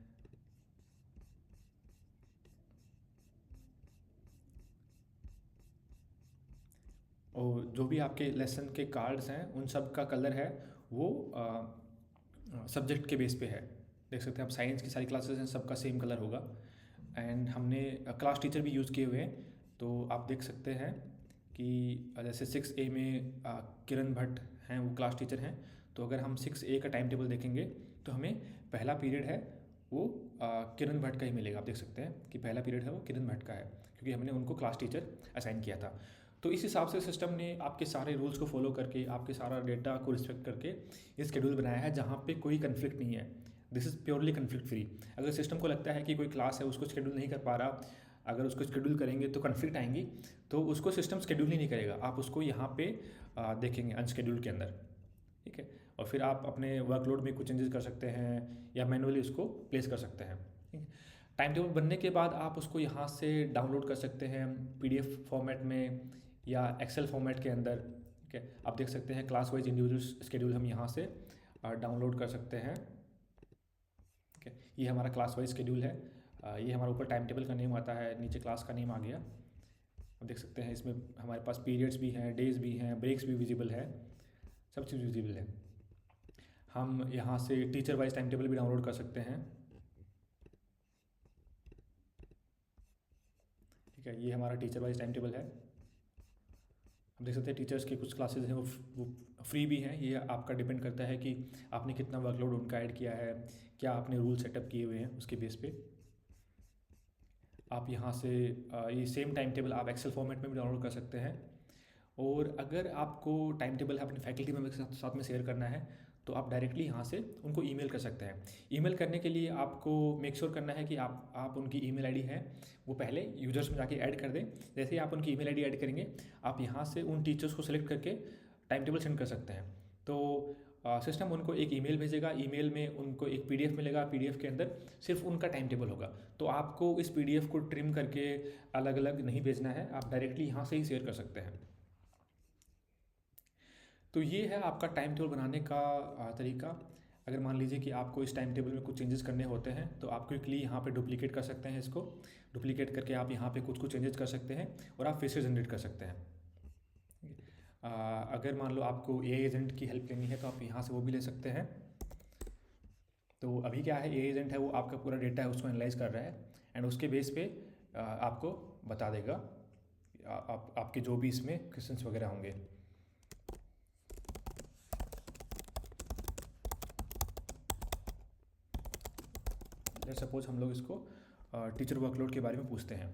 और जो भी आपके लेसन के कार्ड्स हैं उन सब का कलर है वो सब्जेक्ट के बेस पे है। देख सकते हैं आप साइंस की सारी क्लासेस हैं, सबका सेम कलर होगा। एंड हमने क्लास टीचर भी यूज़ किए हुए हैं। तो आप देख सकते हैं कि जैसे 6A में किरण भट्ट हैं, वो क्लास टीचर हैं। तो अगर हम 6A का टाइम टेबल देखेंगे तो हमें पहला पीरियड है वो किरण भट्ट का ही मिलेगा। आप देख सकते हैं कि पहला पीरियड है वो किरण भट्ट का है, क्योंकि हमने उनको क्लास टीचर असाइन किया था। तो इस हिसाब से सिस्टम ने आपके सारे रूल्स को फॉलो करके, आपके सारा डेटा को रिस्पेक्ट करके ये शेड्यूल बनाया है, जहाँ पे कोई कन्फ्लिक्ट नहीं है। This is purely conflict free. अगर सिस्टम को लगता है कि कोई क्लास है उसको शेड्यूल नहीं कर पा रहा, अगर उसको शेड्यूल करेंगे तो कन्फ्लिक्ट आएंगी, तो उसको सिस्टम शेड्यूल ही नहीं करेगा। आप उसको यहाँ पे देखेंगे अनशेड्यूल के अंदर, ठीक है। और फिर आप अपने वर्कलोड में कुछ चेंजेस कर सकते हैं या मैनुअली उसको प्लेस कर सकते हैं, ठीक है। टाइम टेबल बनने के बाद आप उसको यहाँ से डाउनलोड कर सकते हैं PDF फॉर्मेट में या एक्सेल फॉर्मेट के अंदर, ठीक है। आप देख सकते हैं क्लास वाइज इंडिविजुअल शेड्यूल हम यहाँ से डाउनलोड कर सकते हैं, ठीक है। ये हमारा क्लास वाइज शेड्यूल है। ये हमारा ऊपर टाइम टेबल का नेम आता है, नीचे क्लास का नेम आ गया। आप देख सकते हैं इसमें हमारे पास पीरियड्स भी हैं, डेज भी हैं, ब्रेक्स भी विजिबल है, सब चीज़ विजिबल है। हम यहाँ से टीचर वाइज टाइम टेबल भी डाउनलोड कर सकते हैं, ठीक है। ये हमारा टीचर वाइज टाइम टेबल है। हम देख सकते हैं टीचर्स के कुछ क्लासेस हैं वो फ्री भी हैं। ये आपका डिपेंड करता है कि आपने कितना वर्कलोड उनका ऐड किया है, क्या आपने रूल सेटअप किए हुए हैं, उसके बेस पे आप यहाँ से ये सेम टाइम टेबल आप एक्सेल फॉर्मेट में भी डाउनलोड कर सकते हैं। और अगर आपको टाइम टेबल अपने फैकल्टी मेंबर के साथ में शेयर करना है तो आप डायरेक्टली यहाँ से उनको ईमेल कर सकते हैं। ईमेल करने के लिए आपको मेक श्योर करना है कि आप उनकी ईमेल आईडी है वो पहले यूजर्स में जाके ऐड कर दें। जैसे ही आप उनकी ईमेल आईडी ऐड करेंगे, आप यहाँ से उन टीचर्स को सिलेक्ट करके टाइम टेबल सेंड कर सकते हैं। तो सिस्टम उनको एक ईमेल भेजेगा, ईमेल में उनको एक PDF मिलेगा, PDF के अंदर सिर्फ उनका टाइम टेबल होगा। तो आपको इस PDF को ट्रिम करके अलग अलग नहीं भेजना है, आप डायरेक्टली यहाँ से ही शेयर कर सकते हैं। तो ये है आपका टाइम टेबल बनाने का तरीका। अगर मान लीजिए कि आपको इस टाइम टेबल में कुछ चेंजेस करने होते हैं तो आप क्विकली यहाँ पे डुप्लीकेट कर सकते हैं। इसको डुप्लीकेट करके आप यहाँ पे कुछ चेंजेस कर सकते हैं और आप फिर से जनरेट कर सकते हैं। अगर मान लो आपको AI एजेंट की हेल्प लेनी है तो आप यहाँ से वो भी ले सकते हैं। तो अभी क्या है, AI एजेंट है वो आपका पूरा डेटा है उसको एनालाइज कर रहा है एंड उसके बेस पे आपको बता देगा आपके जो भी इसमें क्वेश्चंस वगैरह होंगे। लेट्स सपोज हम लोग इसको टीचर वर्कलोड के बारे में पूछते हैं।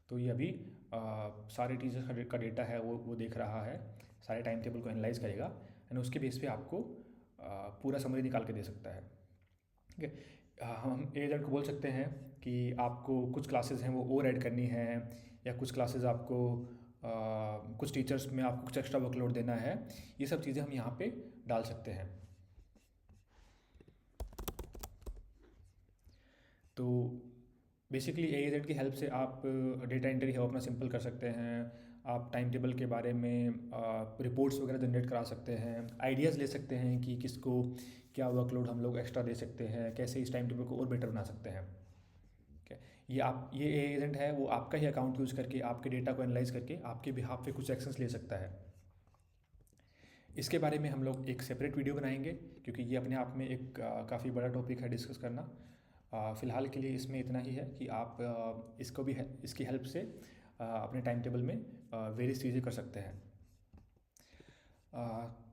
तो ये अभी सारे टीचर्स का डेटा है वो देख रहा है, सारे टाइम टेबल को एनालाइज करेगा एंड उसके बेस पे आपको पूरा समरी निकाल के दे सकता है, ठीक है। हम एजेंट को बोल सकते हैं कि आपको कुछ क्लासेस हैं वो और ऐड करनी है, या कुछ क्लासेस आपको कुछ टीचर्स में आपको कुछ एक्स्ट्रा वर्कलोड देना है। ये सब चीज़ें हम यहाँ पे डाल सकते हैं। तो बेसिकली AI एजेंट की हेल्प से आप डेटा एंट्री है अपना सिंपल कर सकते हैं। आप टाइम टेबल के बारे में रिपोर्ट्स वगैरह जनरेट करा सकते हैं, आइडियाज़ ले सकते हैं कि किसको क्या वर्कलोड हम लोग एक्स्ट्रा दे सकते हैं, कैसे इस टाइम टेबल को और बेटर बना सकते हैं, ठीक है। ये AI एजेंट है वो आपका ही अकाउंट यूज़ करके आपके डेटा को एनालाइज करके आपके बिहाफ पे कुछ एक्शंस ले सकता है। इसके बारे में हम लोग एक सेपरेट वीडियो बनाएंगे, क्योंकि ये अपने आप में एक काफ़ी बड़ा टॉपिक है डिस्कस करना। फ़िलहाल के लिए इसमें इतना ही है कि आप इसको भी इसकी हेल्प से अपने टाइम टेबल में वेरियस चीज़ें कर सकते हैं।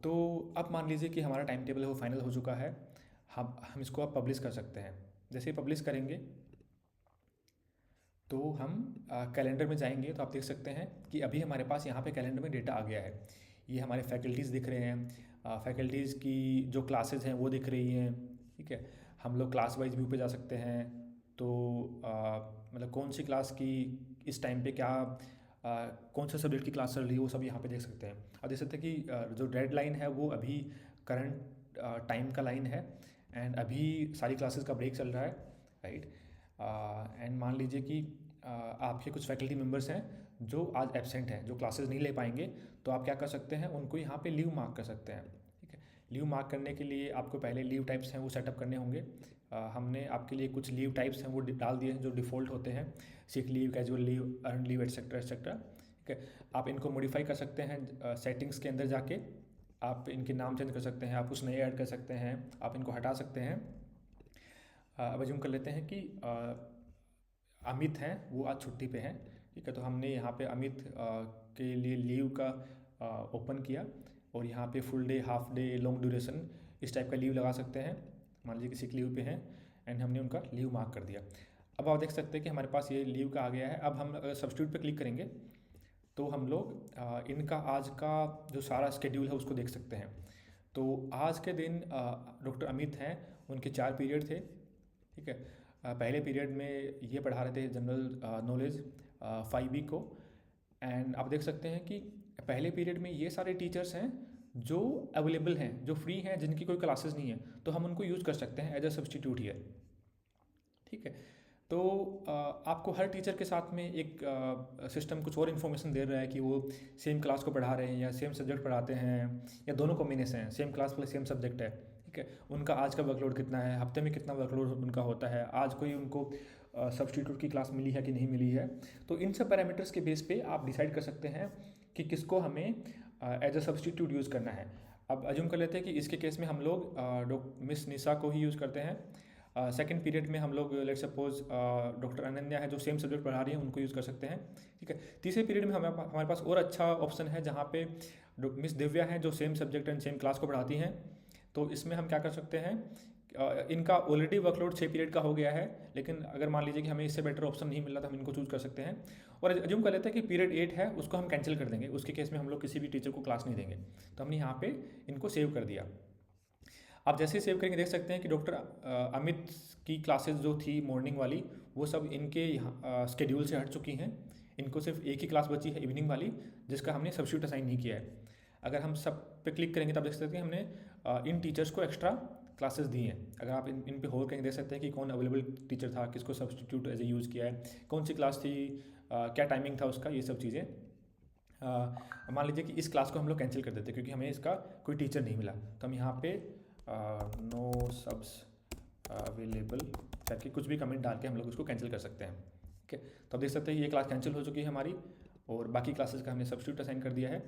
तो अब मान लीजिए कि हमारा टाइम टेबल है वो फाइनल हो चुका है। हम इसको अब पब्लिश कर सकते हैं। जैसे ही पब्लिश करेंगे तो हम कैलेंडर में जाएंगे तो आप देख सकते हैं कि अभी हमारे पास यहाँ पे कैलेंडर में डेटा आ गया है। ये हमारे फैकल्टीज़ दिख रहे हैं, फैकल्टीज़ की जो क्लासेस हैं वो दिख रही हैं, ठीक है। हम लोग क्लास वाइज व्यू पे जा सकते हैं। तो मतलब कौन सी क्लास की इस टाइम पे क्या कौन सा सब्जेक्ट की क्लास चल रही है वो सब यहाँ पे देख सकते हैं। और देख सकते हैं कि जो रेड लाइन है वो अभी करंट टाइम का लाइन है एंड अभी सारी क्लासेस का ब्रेक चल रहा है, राइट। एंड मान लीजिए कि आपके कुछ फैकल्टी मेम्बर्स हैं जो आज एब्सेंट हैं, जो क्लासेस नहीं ले पाएंगे, तो आप क्या कर सकते हैं, उनको यहाँ पे लीव मार्क कर सकते हैं, ठीक है। लीव मार्क करने के लिए आपको पहले लीव टाइप्स हैं वो सेटअप करने होंगे। हमने आपके लिए कुछ लीव टाइप्स हैं वो डाल दिए हैं जो डिफ़ॉल्ट होते हैं, sick leave, casual leave, earn leave, etcetera etcetera, ठीक है। आप इनको मॉडिफाई कर सकते हैं सेटिंग्स के अंदर जाके, आप इनके नाम चेंज कर सकते हैं, आप कुछ नए ऐड कर सकते हैं, आप इनको हटा सकते हैं। अब अज्यूम कर लेते हैं कि अमित हैं, वो आज छुट्टी पे हैं। ठीक है, तो हमने यहाँ पे अमित के लिए लीव का ओपन किया और यहाँ पे full day, half day, long duration इस टाइप का लीव लगा सकते हैं। मान लीजिए किसी लीव पे हैं एंड हमने उनका लीव मार्क कर दिया। अब आप देख सकते हैं कि हमारे पास ये लीव का आ गया है। अब हम अगर सब्स्टिट्यूट पे क्लिक करेंगे तो हम लोग इनका आज का जो सारा स्केड्यूल है उसको देख सकते हैं। तो आज के दिन डॉक्टर अमित हैं, उनके 4 पीरियड थे। ठीक है, पहले पीरियड में ये पढ़ा रहे थे जनरल नॉलेज 5B को। एंड आप देख सकते हैं कि पहले पीरियड में ये सारे टीचर्स हैं जो अवेलेबल हैं, जो फ्री हैं, जिनकी कोई क्लासेस नहीं है, तो हम उनको यूज़ कर सकते हैं एज अ सब्सटीट्यूट हियर। ठीक है, तो आपको हर टीचर के साथ में एक सिस्टम कुछ और इन्फॉर्मेशन दे रहा है कि वो सेम क्लास को पढ़ा रहे हैं या सेम सब्जेक्ट पढ़ाते हैं या दोनों कॉम्बिनेशन है, same class plus same subject है। ठीक है, उनका आज का वर्कलोड कितना है, हफ्ते में कितना वर्कलोड उनका होता है, आज कोई उनको सब्सटीट्यूट की क्लास मिली है कि नहीं मिली है। तो इन सब पैरामीटर्स के बेस पे आप डिसाइड कर सकते हैं कि किसको हमें एज अ सब्सटीट्यूट यूज़ करना है। अब अज्यूम कर लेते हैं कि इसके केस में हम लोग मिस निशा को ही यूज़ करते हैं। सेकंड पीरियड में हम लोग लेट सपोज डॉक्टर अनन्या है जो सेम सब्जेक्ट पढ़ा रही हैं, उनको यूज़ कर सकते हैं। ठीक है, तीसरे पीरियड में हमारे पास और अच्छा ऑप्शन है जहाँ पे मिस दिव्या हैं जो same subject and same class को पढ़ाती हैं। तो इसमें हम क्या कर सकते हैं, इनका ऑलरेडी वर्कलोड 6 पीरियड का हो गया है, लेकिन अगर मान लीजिए कि हमें इससे बेटर ऑप्शन नहीं मिल रहा तो हम इनको चूज़ कर सकते हैं। और अज्यूम कर लेते हैं कि पीरियड 8 है, उसको हम कैंसिल कर देंगे, उसके केस में हम लोग किसी भी टीचर को क्लास नहीं देंगे। तो हमने यहाँ पे इनको सेव कर दिया। आप जैसे ही सेव करेंगे देख सकते हैं कि डॉक्टर अमित की क्लासेस जो थी मॉर्निंग वाली, वो सब इनके यहाँ स्केड्यूल से हट चुकी हैं। इनको सिर्फ एक ही क्लास बची है इवनिंग वाली, जिसका हमने सब्स्टिट्यूट असाइन नहीं किया है। अगर हम सब पे क्लिक करेंगे तब देख सकते हैं हमने इन टीचर्स को एक्स्ट्रा क्लासेस दी हैं। अगर आप इन पे होल्ड करेंगे देख सकते हैं कि कौन अवेलेबल टीचर था, किसको सब्स्टिट्यूट एज ए यूज़ किया है, कौन सी क्लास थी, क्या टाइमिंग था उसका, ये सब चीज़ें। मान लीजिए कि इस क्लास को हम लोग कैंसिल कर देते क्योंकि हमें इसका कोई टीचर नहीं मिला, तो हम यहाँ पे नो सब्स अवेलेबल करके कुछ भी कमेंट डाल के हम लोग उसको कैंसिल कर सकते हैं। ठीक है, तो आप देख सकते हैं ये क्लास कैंसिल हो चुकी है हमारी और बाकी क्लासेस का हमने सब्स्टिट्यूट असाइन कर दिया है।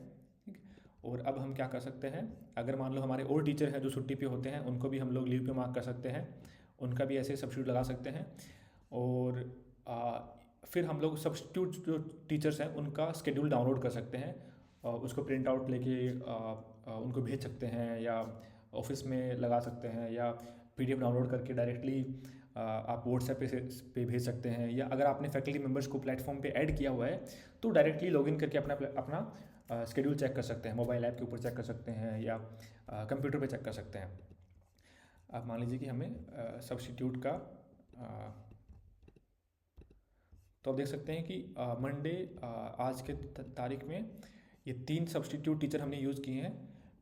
ठीक है, और अब हम क्या कर सकते हैं, अगर मान लो हमारे और टीचर हैं जो छुट्टी पे होते हैं, उनको भी हम लोग लीव पे मार्क कर सकते हैं, उनका भी ऐसे सब्स्टिट्यूट लगा सकते हैं। और फिर हम लोग सब्स्टिट्यूट जो टीचर्स हैं उनका स्केड्यूल डाउनलोड कर सकते हैं, उसको प्रिंट आउट लेके उनको भेज सकते हैं या ऑफिस में लगा सकते हैं या PDF डाउनलोड करके डायरेक्टली आप व्हाट्सएप पे भेज सकते हैं, या अगर आपने फैकल्टी मेम्बर्स को प्लेटफॉर्म पे ऐड किया हुआ है तो डायरेक्टली लॉगिन करके अपना स्केड्यूल चेक कर सकते हैं, मोबाइल ऐप के ऊपर चेक कर सकते हैं या कंप्यूटर पे चेक कर सकते हैं। अब मान लीजिए कि हमें सब्स्टिट्यूट का तो आप देख सकते हैं कि मंडे आज के तारीख में ये 3 सब्स्टिट्यूट टीचर हमने यूज़ किए हैं।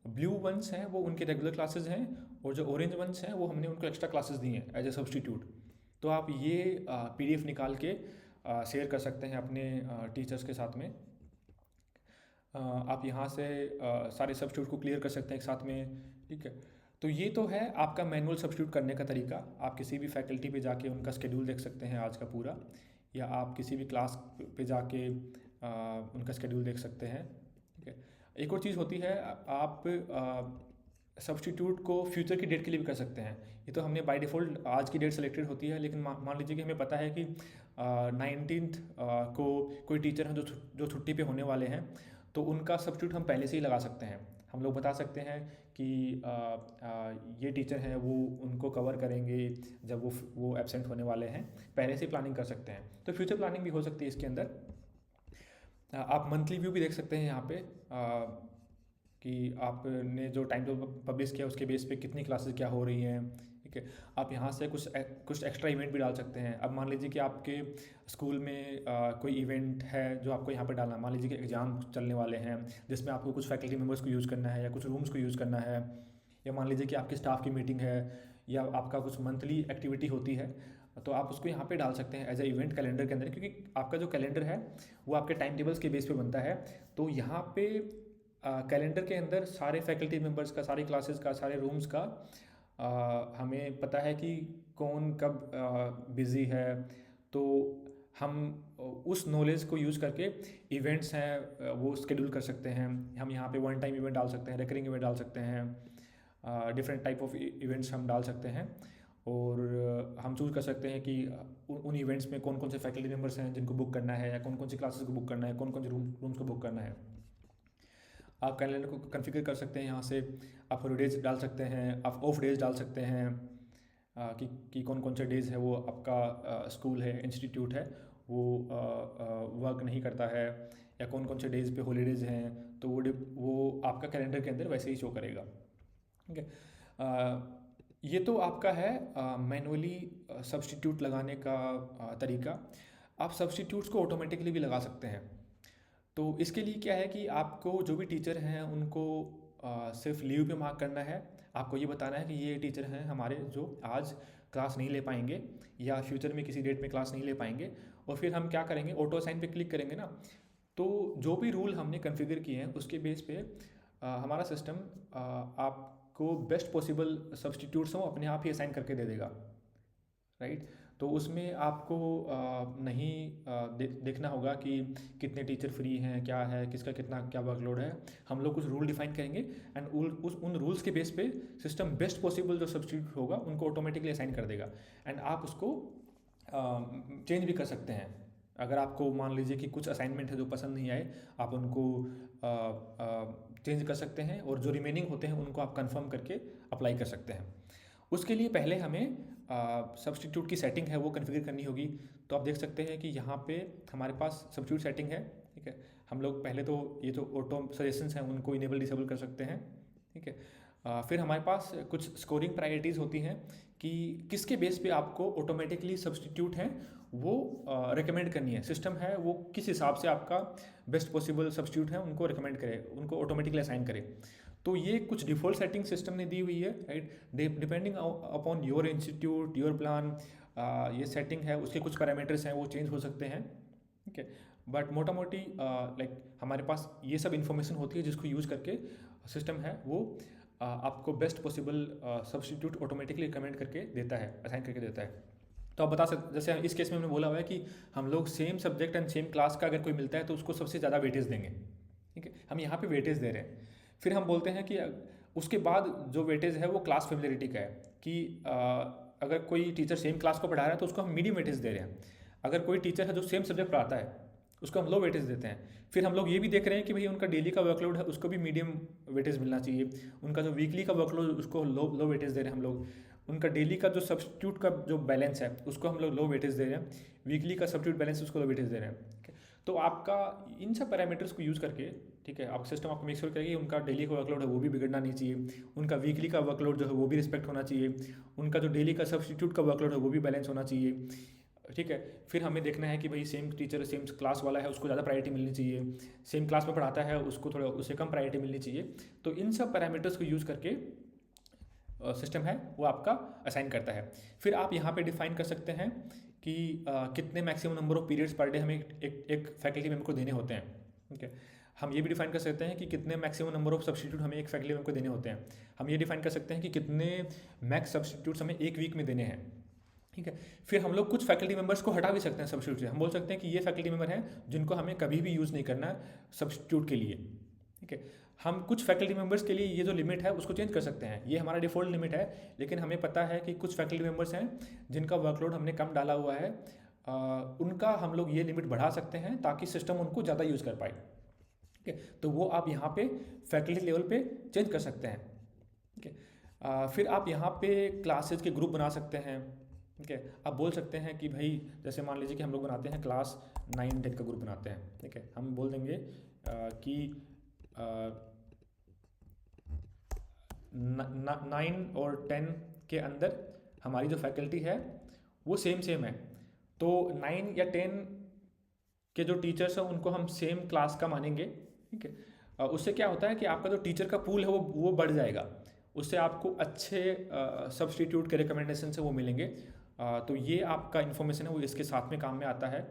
ब्लू वंस हैं वो उनके रेगुलर क्लासेस हैं और जो ऑरेंज वंस हैं वो हमने उनको एक्स्ट्रा क्लासेस दी हैं एज ए सब्स्टिट्यूट। तो आप ये PDF निकाल के शेयर कर सकते हैं अपने टीचर्स के साथ में। आप यहाँ से सारे सब्स्टिट्यूट को क्लियर कर सकते हैं एक साथ में। ठीक है, तो ये तो है आपका मैनुअल सब्स्टिट्यूट करने का तरीका। आप किसी भी फैकल्टी पे जाके उनका स्केड्यूल देख सकते हैं आज का पूरा, या आप किसी भी क्लास पे जाके उनका स्केड्यूल देख सकते हैं। ठीक है, एक और चीज़ होती है, आप सब्स्टिट्यूट को फ्यूचर की डेट के लिए भी कर सकते हैं। ये तो हमने बाय डिफ़ॉल्ट आज की डेट सेलेक्टेड होती है, लेकिन मान लीजिए कि हमें पता है कि 19th को कोई टीचर हैं जो छुट्टी पे होने वाले हैं, तो उनका सब्स्टिट्यूट हम पहले से ही लगा सकते हैं। हम लोग बता सकते हैं कि ये टीचर हैं वो उनको कवर करेंगे जब वो एब्सेंट होने वाले हैं, पहले से ही प्लानिंग कर सकते हैं। तो फ्यूचर प्लानिंग भी हो सकती है इसके अंदर। आप मंथली व्यू भी देख सकते हैं यहाँ पे कि आपने जो टाइम टेबल पब्लिश किया उसके बेस पे कितनी क्लासेस क्या हो रही हैं। ठीक है, आप यहाँ से कुछ एक्स्ट्रा इवेंट भी डाल सकते हैं। अब मान लीजिए कि आपके स्कूल में कोई इवेंट है जो आपको यहाँ पे डालना है। मान लीजिए कि एग्ज़ाम चलने वाले हैं जिसमें आपको कुछ फैकल्टी मेम्बर्स को यूज़ करना है या कुछ रूम्स को यूज़ करना है, या मान लीजिए कि आपकी स्टाफ की मीटिंग है या आपका कुछ मंथली एक्टिविटी होती है, तो आप उसको यहाँ पे डाल सकते हैं एज ए इवेंट कैलेंडर के अंदर, क्योंकि आपका जो कैलेंडर है वो आपके टाइम टेबल्स के बेस पे बनता है। तो यहाँ पे कैलेंडर के अंदर सारे फैकल्टी मेम्बर्स का, सारी क्लासेस का, सारे रूम्स का हमें पता है कि कौन कब बिज़ी है, तो हम उस नॉलेज को यूज़ करके इवेंट्स हैं वो शेड्यूल कर सकते हैं। हम यहाँ पे वन टाइम इवेंट डाल सकते हैं, रिकरिंग इवेंट डाल सकते हैं, डिफरेंट टाइप ऑफ इवेंट्स हम डाल सकते हैं। और हम चूज़ कर सकते हैं कि उन इवेंट्स में कौन कौन से फैकल्टी मेम्बर्स हैं जिनको बुक करना है, या कौन कौन सी क्लासेस को बुक करना है, कौन कौन से रूम्स को बुक करना है। आप कैलेंडर को कॉन्फ़िगर कर सकते हैं यहाँ से। आप हॉलीडेज डाल सकते हैं, आप ऑफ डेज डाल सकते हैं, कि कौन कौन से डेज़ है वो आपका स्कूल है, इंस्टीट्यूट है, वो वर्क नहीं करता है, या कौन कौन से डेज़ पे हॉलीडेज़ हैं, तो वो आपका कैलेंडर के अंदर वैसे ही शो करेगा। ठीक है। ये तो आपका है मैनुअली सब्स्टिट्यूट लगाने का तरीका। आप सब्स्टिट्यूट्स को ऑटोमेटिकली भी लगा सकते हैं। तो इसके लिए क्या है कि आपको जो भी टीचर हैं उनको सिर्फ लीव पे मार्क करना है। आपको ये बताना है कि ये टीचर हैं हमारे जो आज क्लास नहीं ले पाएंगे, या फ्यूचर में किसी डेट में क्लास नहीं ले पाएंगे। और फिर हम क्या करेंगे, ऑटो असाइन पे क्लिक करेंगे ना, तो जो भी रूल हमने कॉन्फ़िगर किए हैं उसके बेस पे हमारा सिस्टम आपको बेस्ट पॉसिबल सब्स्टिट्यूट्स वो अपने आप ही असाइन करके दे देगा, राइट। तो उसमें आपको नहीं देखना होगा कि कितने टीचर फ्री हैं, क्या है, किसका कितना क्या वर्कलोड है। हम लोग कुछ रूल डिफाइन करेंगे, एंड उन रूल्स के बेस पे सिस्टम बेस्ट पॉसिबल जो सब्स्टिट्यूट होगा उनको ऑटोमेटिकली असाइन कर देगा। एंड आप उसको चेंज भी कर सकते हैं। अगर आपको मान लीजिए कि कुछ असाइनमेंट है जो पसंद नहीं आए, आप उनको चेंज कर सकते हैं, और जो रिमेनिंग होते हैं उनको आप कंफर्म करके अप्लाई कर सकते हैं। उसके लिए पहले हमें सब्स्टिट्यूट की सेटिंग है वो कॉन्फ़िगर करनी होगी। तो आप देख सकते हैं कि यहाँ पे हमारे पास सब्स्टिट्यूट सेटिंग है। ठीक है, हम लोग पहले तो ये जो ऑटो सजेशंस हैं उनको इनेबल डिसेबल कर सकते हैं। ठीक है, फिर हमारे पास कुछ स्कोरिंग प्रायोरिटीज़ होती हैं कि किसके बेस पे आपको ऑटोमेटिकली सब्स्टिट्यूट हैं वो रिकमेंड करनी है। सिस्टम है वो किस हिसाब से आपका बेस्ट पॉसिबल सब्स्टिट्यूट है उनको रिकमेंड करे, उनको ऑटोमेटिकली असाइन करे। तो ये कुछ डिफ़ॉल्ट सेटिंग सिस्टम ने दी हुई है, right. Depending upon your institute, your plan, ये सेटिंग है, उसके कुछ पैरामीटर्स हैं वो चेंज हो सकते हैं। ठीक है, बट मोटा मोटी लाइक हमारे पास ये सब इन्फॉर्मेशन होती है जिसको यूज़ करके सिस्टम है वो आपको best possible substitute automatically recommend करके देता है, असाइन करके देता है। तो आप बता सकते, जैसे इस केस में हमने बोला हुआ है कि हम लोग same subject and same class का अगर कोई मिलता है तो उसको सबसे ज़्यादा वेटेज देंगे। ठीक है, हम यहाँ पे वेटेज दे रहे हैं। फिर हम बोलते हैं कि उसके बाद जो वेटेज है वो क्लास फेमिलियरिटी का है, कि अगर कोई टीचर सेम क्लास को पढ़ा रहा है तो उसको हम मीडियम वेटेज दे रहे हैं। अगर कोई टीचर है जो सेम सब्जेक्ट पढ़ाता है उसको हम लो वेटेज देते हैं। फिर हम लोग ये भी देख रहे हैं कि भाई उनका डेली का वर्कलोड है उसको भी मीडियम वेटेज मिलना चाहिए। उनका जो वीकली का वर्कलोड उसको लो वेटेज दे रहे हैं हम लोग। उनका डेली का जो सब्स्टिट्यूट का जो बैलेंस है उसको हम लोग लो वेटेज दे रहे हैं। वीकली का सब्स्टिट्यूट बैलेंस उसको लो वेटेज दे रहे हैं। तो आपका इन सब पैरामीटर्स को यूज़ करके, ठीक है, आप सिस्टम आपको मेक श्योर करेगी उनका डेली का वर्कलोड है वो भी बिगड़ना नहीं चाहिए, उनका वीकली का वर्कलोड जो है वो भी रिस्पेक्ट होना चाहिए, उनका जो डेली का सब्स्टिट्यूट का वर्कलोड है वो भी बैलेंस होना चाहिए। ठीक है, फिर हमें देखना है कि भाई सेम टीचर सेम क्लास वाला है उसको ज़्यादा प्रायोरिटी मिलनी चाहिए, सेम क्लास में पढ़ाता है उसको थोड़ा उससे कम प्रायोरिटी मिलनी चाहिए। तो इन सब पैरामीटर्स को यूज़ करके सिस्टम है वो आपका असाइन करता है। फिर आप यहाँ पे डिफाइन कर सकते हैं कि कितने maximum number of periods per day हमें एक फैकल्टी मेम्बर को देने होते हैं। ठीक है, हम ये भी डिफाइन कर सकते हैं कि कितने मैक्सिमम नंबर ऑफ सब्स्टिट्यूट हमें एक फैकल्टी मेम्बर को देने होते हैं। हम ये डिफाइन कर सकते हैं कि कितने मैक्स सब्स्टिट्यूट्स हमें एक वीक में देने हैं। ठीक है, फिर हम लोग कुछ फैकल्टी मेम्बर्स को हटा भी सकते हैं सब्स्टिट्यूट से। हम बोल सकते हैं कि ये फैकल्टी मेम्बर हैं जिनको हमें कभी भी यूज़ नहीं करना है सब्स्टिट्यूट के लिए। ठीक है, हम कुछ फैकल्टी मेम्बर्स के लिए ये जो लिमिट है उसको चेंज कर सकते हैं। ये हमारा डिफ़ॉल्ट लिमिट है, लेकिन हमें पता है कि कुछ फैकल्टी मेम्बर्स हैं जिनका वर्कलोड हमने कम डाला हुआ है, उनका हम लोग ये लिमिट बढ़ा सकते हैं ताकि सिस्टम उनको ज़्यादा यूज़ कर पाए। ठीक है, तो वो आप यहाँ पे फैकल्टी लेवल पे चेंज कर सकते हैं। ठीक है, फिर आप यहाँ पे क्लासेज के ग्रुप बना सकते हैं। ठीक है, आप बोल सकते हैं कि भाई जैसे मान लीजिए कि हम लोग बनाते हैं क्लास 9-10 का ग्रुप बनाते हैं। ठीक है, हम बोल देंगे कि 9 और 10 के अंदर हमारी जो फैकल्टी है वो सेम है। तो 9 या 10 के जो टीचर्स हैं उनको हम सेम क्लास का मानेंगे। ठीक है, उससे क्या होता है कि आपका जो टीचर का पूल है वो बढ़ जाएगा। उससे आपको अच्छे सब्स्टिट्यूट के रिकमेंडेशन से वो मिलेंगे। तो ये आपका इन्फॉर्मेशन है वो इसके साथ में काम में आता है।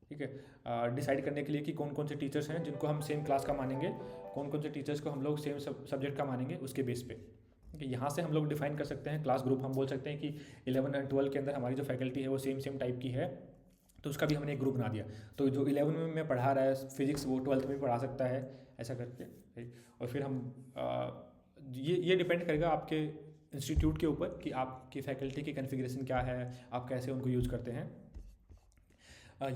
ठीक है, डिसाइड करने के लिए कि कौन कौन से टीचर्स हैं जिनको हम सेम क्लास का मानेंगे, कौन कौन से टीचर्स को हम लोग सेम सब्जेक्ट का मानेंगे, उसके बेस पे। ठीक है, यहाँ से हम लोग डिफाइन कर सकते हैं क्लास ग्रुप। हम बोल सकते हैं कि 11 और 12 के अंदर हमारी जो फैकल्टी है वो सेम टाइप की है, तो उसका भी हमने एक ग्रुप बना दिया। तो जो 11 में पढ़ा रहा है फिजिक्स वो 12th में भी पढ़ा सकता है, ऐसा करके। और फिर हम ये डिपेंड करेगा आपके इंस्टीट्यूट के ऊपर कि आपकी फैकल्टी की कॉन्फ़िगरेशन क्या है, आप कैसे उनको यूज़ करते हैं।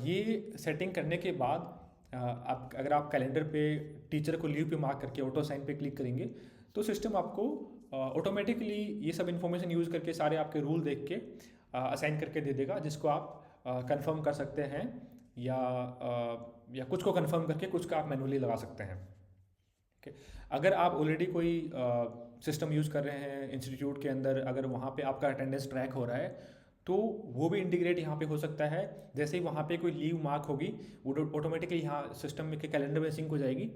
ये सेटिंग करने के बाद आप अगर आप कैलेंडर पे टीचर को लीव पे मार्क करके ऑटो साइन पे क्लिक करेंगे तो सिस्टम आपको ऑटोमेटिकली ये सब इन्फॉर्मेशन यूज़ करके सारे आपके रूल देख के असाइन करके दे देगा, जिसको आप कंफर्म कर सकते हैं या कुछ को कंफर्म करके कुछ का आप मैनुअली लगा सकते हैं। ओके, अगर आप ऑलरेडी कोई सिस्टम यूज़ कर रहे हैं इंस्टीट्यूट के अंदर, अगर वहाँ पे आपका अटेंडेंस ट्रैक हो रहा है तो वो भी इंटीग्रेट यहाँ पे हो सकता है। जैसे ही वहाँ पे कोई लीव मार्क होगी वो ऑटोमेटिकली यहाँ सिस्टम में के कैलेंडर में सिंक हो जाएगी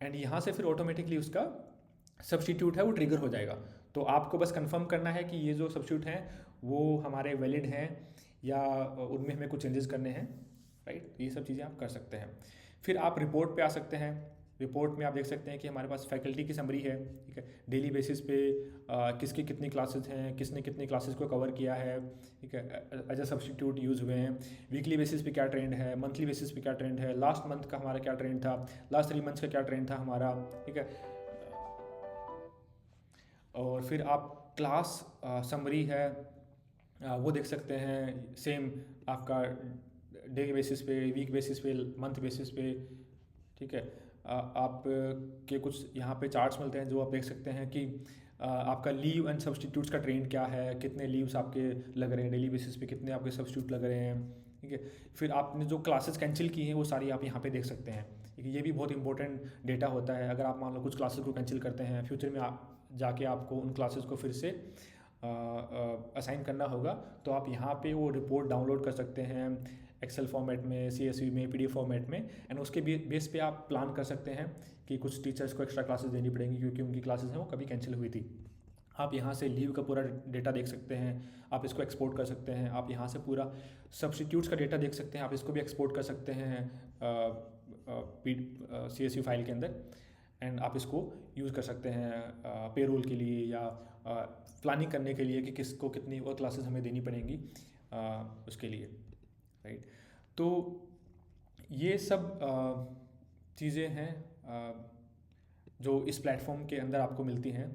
एंड यहाँ से फिर ऑटोमेटिकली उसका सब्स्टिट्यूट है वो ट्रिगर हो जाएगा। तो आपको बस कंफर्म करना है कि ये जो सब्स्टिट्यूट हैं वो हमारे वैलिड हैं या उनमें हमें कुछ चेंजेस करने हैं, राइट। ये सब चीज़ें आप कर सकते हैं। फिर आप रिपोर्ट पे आ सकते हैं। रिपोर्ट में आप देख सकते हैं कि हमारे पास फैकल्टी की समरी है, ठीक है, डेली बेसिस पे किसकी कितनी क्लासेस हैं, किसने कितनी क्लासेस को कवर किया है, ठीक है, एज अ सब्स्टिट्यूट यूज़ हुए हैं। वीकली बेसिस पे क्या ट्रेंड है, मंथली बेसिस पे क्या ट्रेंड है, लास्ट मंथ का हमारा क्या ट्रेंड था, लास्ट 3 मंथ्स का क्या ट्रेंड था हमारा, ठीक है। और फिर आप क्लास समरी है वो देख सकते हैं, सेम आपका डे बेसिस पे, वीक बेसिस पे, मंथ बेसिस पे, ठीक है। आप के कुछ यहाँ पे चार्ट्स मिलते हैं जो आप देख सकते हैं कि आपका लीव एंड सब्स्टिट्यूट्स का ट्रेंड क्या है, कितने लीव्स आपके लग रहे हैं डेली बेसिस पे, कितने आपके सब्स्टिट्यूट लग रहे हैं, ठीक है। फिर आपने जो क्लासेस कैंसिल की हैं वो सारी आप यहाँ पे देख सकते हैं। ये भी बहुत इंपॉर्टेंट डेटा होता है। अगर आप मान लो कुछ क्लासेस को कैंसिल करते हैं, फ्यूचर में आप जाके आपको उन क्लासेस को फिर से असाइन करना होगा, तो आप यहाँ पे वो रिपोर्ट डाउनलोड कर सकते हैं एक्सेल फॉर्मेट में, CSV में, PDF फॉर्मेट में, एंड उसके बेस पे आप प्लान कर सकते हैं कि कुछ टीचर्स को एक्स्ट्रा क्लासेस देनी पड़ेंगी क्योंकि उनकी क्लासेस हैं वो कभी कैंसिल हुई थी। आप यहाँ से लीव का पूरा डेटा देख सकते हैं, आप इसको एक्सपोर्ट कर सकते हैं। आप यहाँ से पूरा सब्स्टिट्यूट्स का डेटा देख सकते हैं, आप इसको भी एक्सपोर्ट कर सकते हैं CSV फाइल के अंदर, एंड आप इसको यूज़ कर सकते हैं पेरोल के लिए या प्लानिंग करने के लिए कि किसको कितनी और क्लासेस हमें देनी पड़ेंगी उसके लिए, राइट। तो ये सब चीज़ें हैं जो इस प्लेटफॉर्म के अंदर आपको मिलती हैं।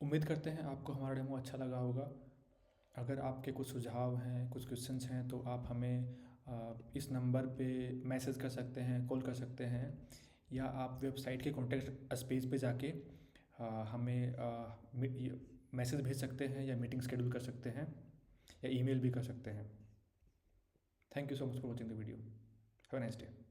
उम्मीद करते हैं आपको हमारा डेमो अच्छा लगा होगा। अगर आपके कुछ सुझाव हैं, कुछ क्वेश्चंस हैं, तो आप हमें इस नंबर पे मैसेज कर सकते हैं, कॉल कर सकते हैं, या आप वेबसाइट के कॉन्टैक्ट अस पेज पे जाके हमें मैसेज भेज सकते हैं या मीटिंग शेड्यूल कर सकते हैं या ईमेल भी कर सकते हैं। Thank you so much for watching the video. Have a nice day.